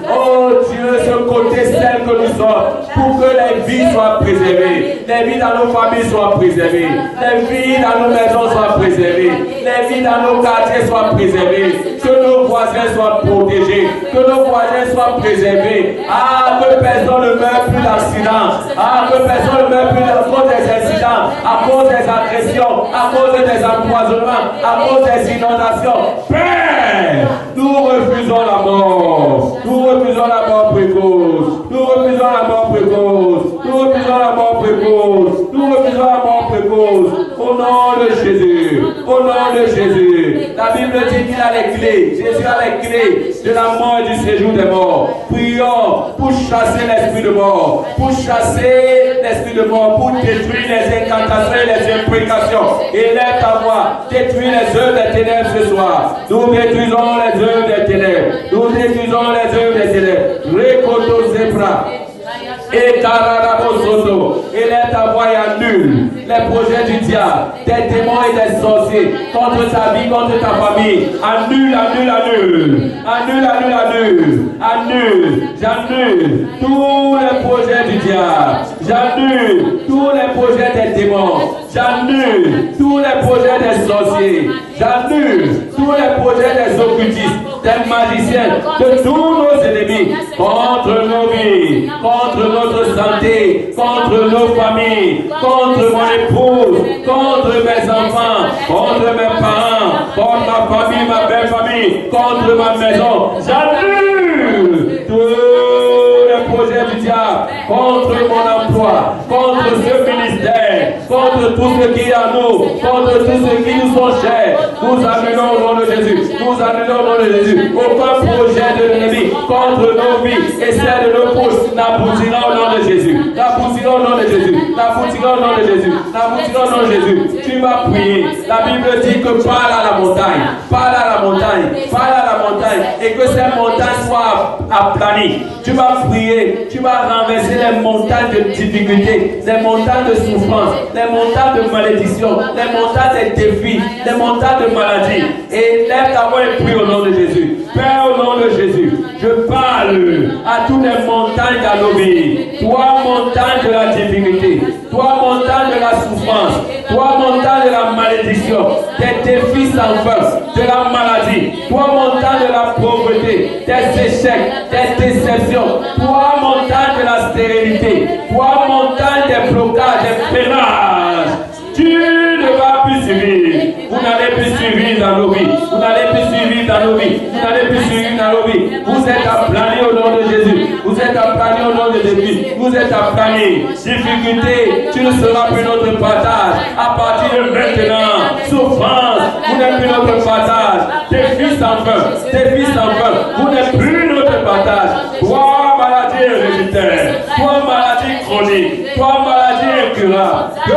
oh Dieu, ce côté sel que nous sommes pour que les vies soient préservées. Les vies dans nos familles soient préservées. Les vies dans nos maisons soient préservées. Les vies dans nos quartiers soient préservées. Que nos voisins soient protégés. Que nos voisins soient préservés. Ah, que personne ne meure plus d'accidents. Ah, que personne ne meure plus à cause des incidents, à cause des agressions, à cause des empoisonnements, à cause des inondations. Père, nous refusons la mort. Nous refusons la mort précoce. Nous refusons la mort précoce. Nous refusons la mort précoce. Nous refusons la mort précoce. Au nom de Jésus. Au nom de Jésus. La Bible dit qu'il a les clés. Jésus a les clés de la mort et du séjour des morts. Prions pour chasser l'esprit de mort. Pour chasser l'esprit de mort. Pour détruire les incantations et les imprécations. Élève ta voix. Détruire les œuvres des ténèbres ce soir. Nous détruisons les œuvres des ténèbres. Nous détruisons les œuvres des ténèbres. Récoto zebra. Et Kararabosoto, et là ta voix annule les projets du diable, des démons et des sorciers contre ta vie, contre ta famille. Annule, annule, annule, annule, annule, annule, annule, j'annule tous les projets du diable, j'annule tous les projets des démons, j'annule tous les projets des sorciers, j'annule tous les projets des occultistes, des magiciens, de tous nos ennemis, contre nos vies, contre notre santé, contre nos familles, contre mon épouse, contre mes enfants, contre mes parents, contre ma famille, ma belle famille, contre ma maison. J'annule tous les projets du diable, contre mon emploi, contre ce ministère, contre tout ce qui est à nous, contre tout ce qui nous sont chers. Nous annulons au nom de Jésus. Nous annulons au nom de Jésus. Aucun projet de l'ennemi contre nos vies et celles de nos proches n'aboutira au nom de Jésus. N'aboutira au nom de Jésus. N'aboutira au nom de Jésus. N'aboutira au nom de Jésus. Tu vas prier. La Bible dit que parle à la montagne. Parle à la montagne. Parle à la montagne. Et que ces montagnes soient aplanies. Tu vas prier. Tu vas renverser les montagnes de difficultés, les montagnes de souffrance, les montagnes de malédiction, les montagnes de défis, les montagnes de maladie. Et lève ta voix et prie au nom de Jésus. Père, au nom de Jésus, je parle à toutes les montagnes d'Anobi. Toi, montagne de la difficulté, toi, montagne de la souffrance, toi, montagne de la malédiction, des défis sans fin, de la maladie, toi, montagne de la pauvreté, des échecs, des déceptions, toi, montagne de la stérilité, toi, montagne des blocages, des freinages. Tu ne vas plus suivre. Vous n'allez plus suivre dans nos vies. Vous n'allez plus suivre dans nos vies. Vous n'allez plus suivre dans nos vies. Vous êtes aplanés au nom de Jésus. Vous êtes aplanés au nom de Jésus. Vous êtes aplanés. Difficulté, tu ne seras plus notre partage. À partir de maintenant, souffrance, vous n'êtes plus notre partage. Défis sans fin. Défis sans fin. Vous n'êtes plus notre partage. Toi, maladie héréditaire. Toi, maladie chronique. Toi, maladie incurable. Peu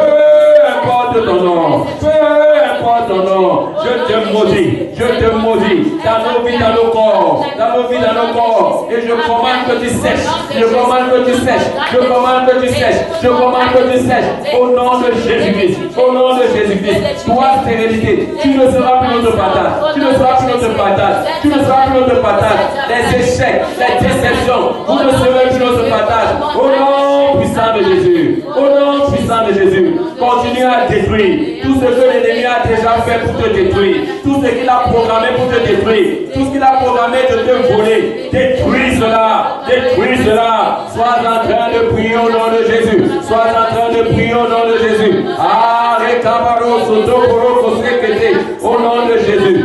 importe ton nom, peu importe ton nom, je te maudis, dans nos vies, dans nos corps, et je commande que tu sèches, je commande que tu sèches, je commande que tu sèches, je commande que tu sèches, au nom de Jésus-Christ, au nom de Jésus-Christ. Toi, stérilité, tu ne seras plus notre partage, tu ne seras plus notre partage, tu ne seras plus notre partage. Les échecs, les déceptions, vous ne serez plus notre partage, au nom puissant de Jésus, au nom puissant de Jésus. Continue à détruire tout ce que l'ennemi a déjà fait pour te détruire, tout ce qu'il a programmé pour te détruire, tout ce qu'il a programmé de te voler. Détruis cela, détruis cela. Sois en train de prier au nom de Jésus. Sois en train de prier au nom de Jésus. Au nom de Jésus.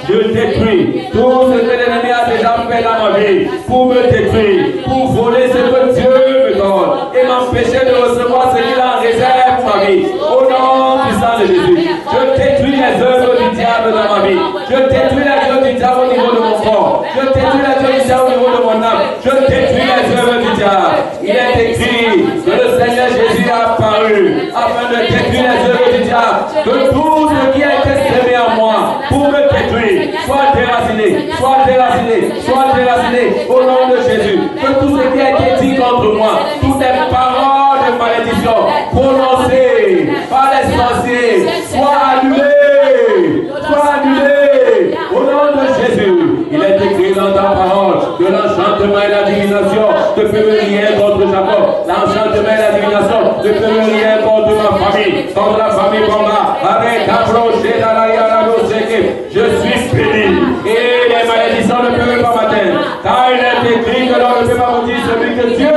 Je détruis tout ce que l'ennemi a déjà fait dans ma vie pour me détruire, pour voler ce que Dieu me donne et m'empêcher de recevoir ce qu'il a en réserve pour ma vie. Au nom puissant de Jésus, je détruis les œuvres du diable dans ma vie. Je détruis les œuvres du diable au niveau de mon corps. Je détruis les œuvres du diable au niveau de mon âme. Je détruis les œuvres du diable. Il est écrit que le Seigneur Jésus a apparu afin de détruire les œuvres du diable, de tout ce qui a été semé en moi pour me détruire. Sois déraciné, sois déraciné, sois déraciné au nom de Jésus. Que tout ce qui a été dit contre moi, toutes les paroles de malédiction prononcées par les rien contre Jacob. L'enchantement et la divination ne peuvent rien contre ma famille, contre la famille Bomba. Avec je suis béni. Et les malédictions ne peuvent pas m'atteindre. Car il est écrit que l'on ne peut pas maudire celui que Dieu a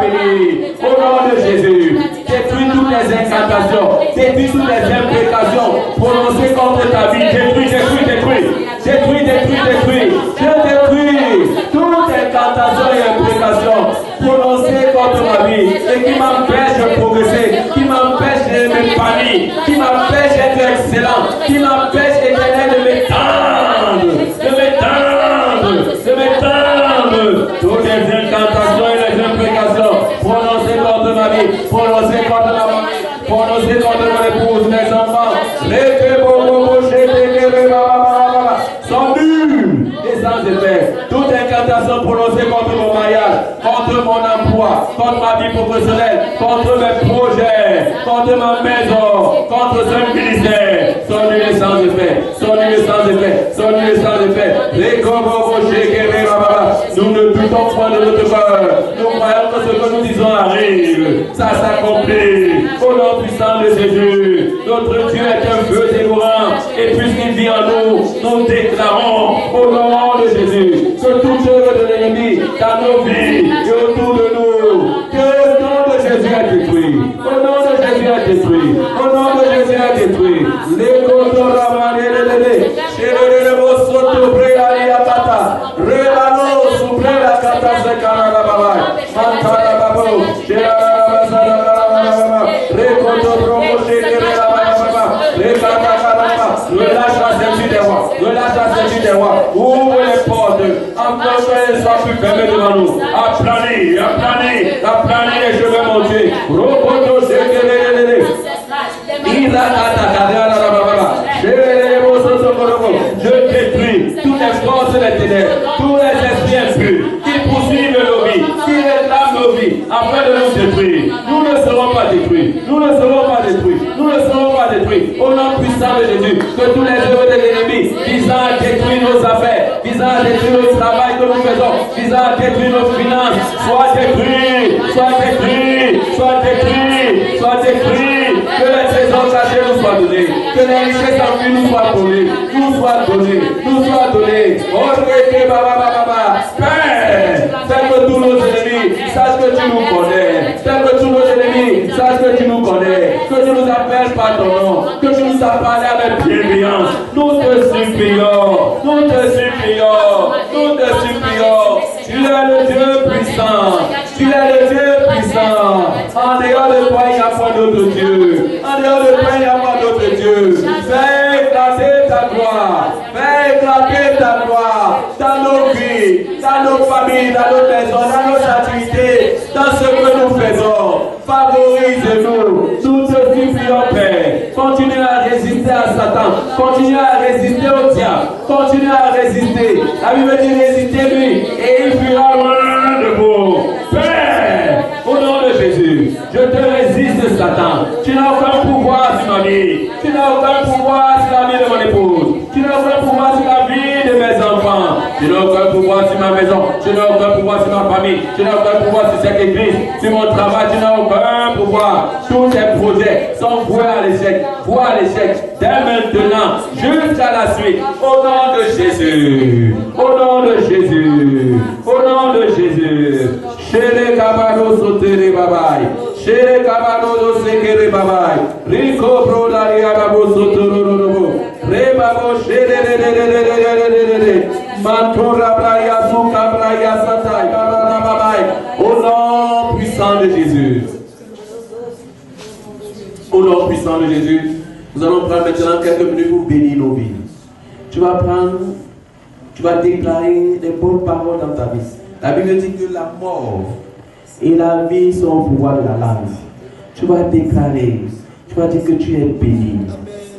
béni. Au nom de Jésus, détruis toutes les incantations, détruis toutes les imprécations prononcées contre ta vie. Détruis. Je détruis toute incantation et imprécation prononcées contre ma vie et qui m'empêche de progresser, qui m'empêche de m'épanouir, qui m'empêche d'être excellent, qui m'empêche éternel de m'étendre. Toutes les incantations et les imprécations prononcées contre ma vie, prononcées contre ma famille, prononcées contre mon épouse, mes enfants, sont nuls et sans effet. Toute incantation prononcée contre mon mariage, contre mon emploi, contre ma vie professionnelle, contre mes projets, contre ma maison, contre ce ministère, sont nuls et sans effet. Nous ne doutons point de notre cœur. Nous croyons que ce que nous disons arrive. Ça s'accomplit. Au nom puissant de Jésus, notre Dieu est un feu dévorant. Et puisqu'il vit en nous, nous déclarons au nom de Jésus que toute œuvre de l'ennemi dans nos vies et autour de nous, que le nom de Jésus est détruit. Au nom de Jésus est détruit. Au nom de Jésus est détruit. Les relâche la ceinture des rois, ouvre les portes, afin qu'elles soient plus fermées devant nous. Aplanez les cheveux montés. Je détruis toutes les forces des ténèbres, tous les esprits impurs qui poursuivent nos vies, qui réclament nos vies, afin de nous détruire. Nous ne serons pas détruits. Au nom puissant de Jésus, que tous les œuvres de l'ennemi visant à détruire nos affaires, visant à détruire le travail que nous faisons, visant à détruire nos finances, soient détruits. Que les trésors cachés nous soient donnés, que les richesses enfuies nous soient données. Père, fais que tous nos ennemis sachent que tu nous connais. Que tu nous appelles par ton nom, que tu nous as parlé avec bienveillance. Nous te supplions. Tu es le Dieu puissant. En dehors de toi, il n'y a pas d'autre Dieu. Fais éclater ta gloire dans nos vies, dans nos familles, dans nos maisons, dans nos activités, dans ce que nous faisons. Favorise-nous. Nous te supplions, Père. Continue à résister à Satan. Continue à résister au diable. Continue à résister. La Bible dit résistez-lui et il fuira loin de vous. Père, au nom de Jésus, je te résiste, Satan. Tu n'as aucun pouvoir sur ma vie. Tu n'as aucun pouvoir sur la vie de mon épouse. Tu n'as aucun pouvoir sur la vie de mes enfants. Tu n'as aucun pouvoir sur ma maison. Tu n'as aucun pouvoir sur ma famille. Tu n'as aucun pouvoir sur cette église. Sur mon travail, tu n'as aucun pouvoir. Tous tes projets sont voués à l'échec. Dès maintenant, jusqu'à la suite. Au nom de Jésus. Chere kabano sotere babai. Chere kabano sekere babai. Rico brodari arabo sotoro. Rebabo chere re. Mantora braya suka braya satai. Babai. Au nom puissant de Jésus. Au nom puissant de Jésus. Nous allons prendre maintenant quelques minutes pour bénir nos vies. Tu vas déclarer des bonnes paroles dans ta vie. La Bible dit que la mort et la vie sont au pouvoir de la langue. Tu vas déclarer, tu vas dire que tu es béni,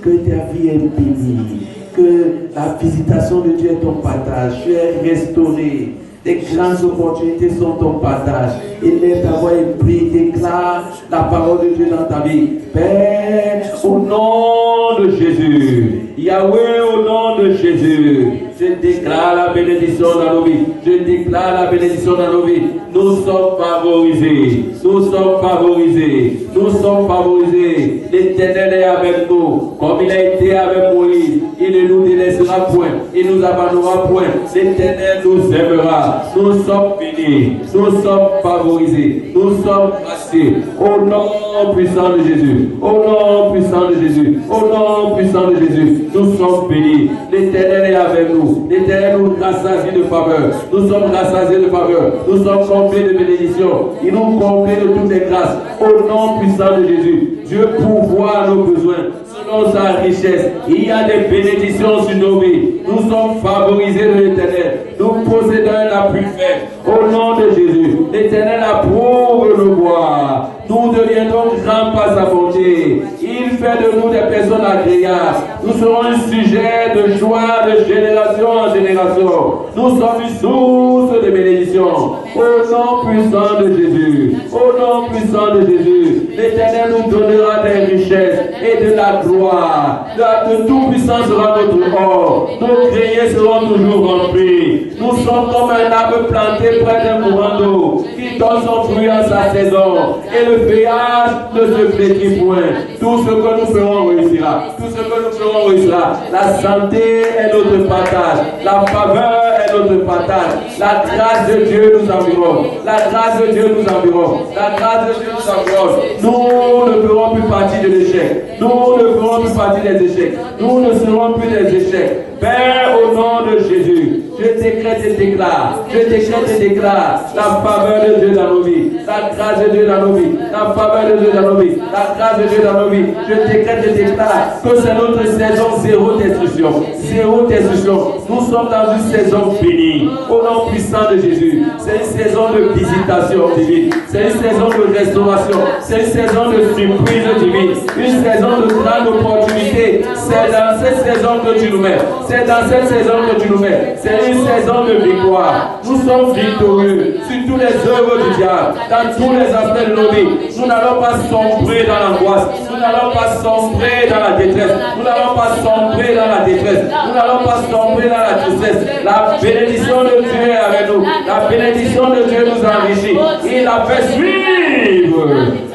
que ta vie est bénie, que la visitation de Dieu est ton partage, tu es restauré. Des grandes opportunités sont ton partage. Élève ta voix et prie, déclare la parole de Dieu dans ta vie. Père, au nom de Jésus, Yahweh, au nom de Jésus, je déclare la bénédiction dans nos vies. Je déclare la bénédiction dans nos vies. Nous sommes favorisés. Nous sommes favorisés. Nous sommes favorisés. L'Éternel est avec nous. Comme il a été avec Moïse, il ne nous délaissera point. Il nous abandonnera point. L'Éternel nous aimera. Nous sommes bénis. Nous sommes favorisés. Nous sommes graciés. Au nom puissant de Jésus. Au nom puissant de Jésus. Au nom puissant de Jésus. Nous sommes bénis. L'Éternel est avec nous. L'Éternel nous rassasie de faveur. Nous sommes rassasiés de faveur. Nous sommes comblés de bénédictions. Il nous comble de toutes les grâces. Au nom puissant de Jésus. Dieu pourvoit nos besoins selon sa richesse. Il y a des bénédictions sur nos vies. Nous sommes favorisés de l'Éternel. Nous possédons un appui faible. Au nom de Jésus, l'Éternel approuve nos voies. Nous deviendrons grands par sa bonté. Il fait de nous des personnes agréables. Nous serons un sujet de joie de génération en génération. Nous sommes une source de bénédiction. Au nom puissant de Jésus. Au nom puissant de Jésus. L'Éternel nous donnera des richesses et de la gloire. De tout puissant sera notre or. Nos greniers seront toujours remplis. Nous sommes comme un arbre planté près d'un courant d'eau qui donne son fruit en sa saison. Et le feuillage ne se flétrit point. Tout ce que nous ferons réussira. Tout ce que nous ferons réussira. La santé est notre partage. La faveur est notre partage. La grâce de Dieu nous environne. La grâce de Dieu nous environne. La grâce de Dieu nous environne. Nous ne ferons plus partie de l'échec. Nous ne ferons plus partie des échecs. Nous ne serons plus des échecs. Père, au nom de Jésus, je décrète et déclare. Je décrète et déclare la faveur de Dieu dans nos vies. La grâce de Dieu dans nos vies. La faveur de Dieu dans nos vies. La grâce de Dieu dans nos vies. Je décrète et déclare que c'est notre saison zéro destruction. Zéro destruction. Nous sommes dans une saison bénie. Au nom puissant de Jésus. C'est une saison de visitation divine. C'est une saison de restauration. C'est une saison de surprise divine. Une saison de grande opportunité. C'est dans cette saison que tu nous mets. C'est dans cette saison que tu nous mets. C'est une saison de victoire. Nous sommes victorieux sur tous les œuvres du diable, dans tous les aspects de nos vies. Nous n'allons pas sombrer dans l'angoisse. Nous n'allons pas sombrer dans la détresse. Nous n'allons pas sombrer dans la détresse. Nous n'allons pas sombrer dans la tristesse. La bénédiction de Dieu est avec nous. La bénédiction de Dieu nous enrichit. Il a fait suivre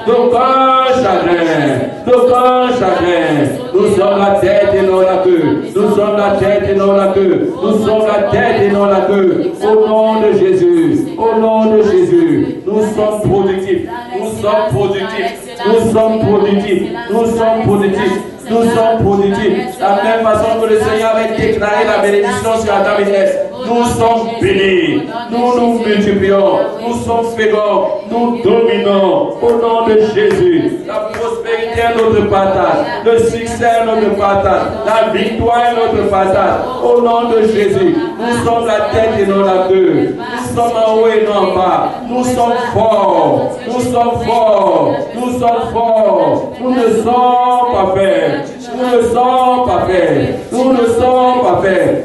d'aucun chagrin. D'aucun chagrin. Nous sommes la tête et non la queue. Nous sommes la tête et non la queue. Nous sommes la tête et non la queue. Au nom de Jésus. Au nom de Jésus. Nous sommes productifs. Nous sommes productifs. Nous sommes productifs. Nous sommes productifs. Nous sommes productifs. La même façon que le Seigneur avait déclaré la bénédiction sur Adam et Ève. Nous sommes bénis. Nous nous multiplions. Nous sommes féconds. Nous dominons. Au nom de Jésus. La prospérité est notre partage. Le succès est notre partage. La victoire est notre partage. Au nom de Jésus. Nous sommes la tête et non la queue. Nous sommes en haut et non en bas. Nous sommes forts. Nous sommes forts. Nous sommes forts. Nous ne sommes pas faibles. Nous ne sommes pas faibles. Nous ne sommes pas faibles.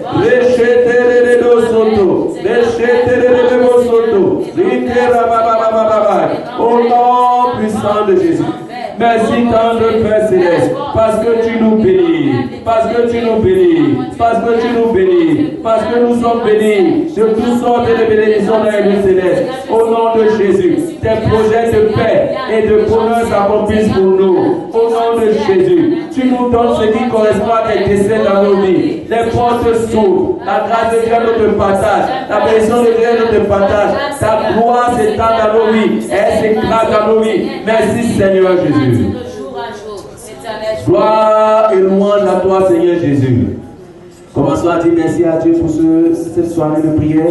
Au nom puissant de Jésus. Merci tendre Père Céleste, parce que tu nous bénis, parce que tu nous bénis, parce que tu nous bénis, parce que nous sommes bénis de toutes sortes de bénédictions dans les lieux célestes. Au nom de Jésus, tes projets de paix et de bonheur s'accomplissent pour nous. Au nom de Jésus, tu nous donnes ce qui correspond à tes desseins dans nos vies. Les portes s'ouvrent, la grâce de Dieu est notre partage, la bénédiction de Dieu est notre partage, ta gloire s'étend dans nos vies, elle s'éclate dans nos vies. Merci Seigneur Jésus. Gloire et louange à toi Seigneur Jésus. Commençons à dire merci à Dieu pour cette soirée de prière.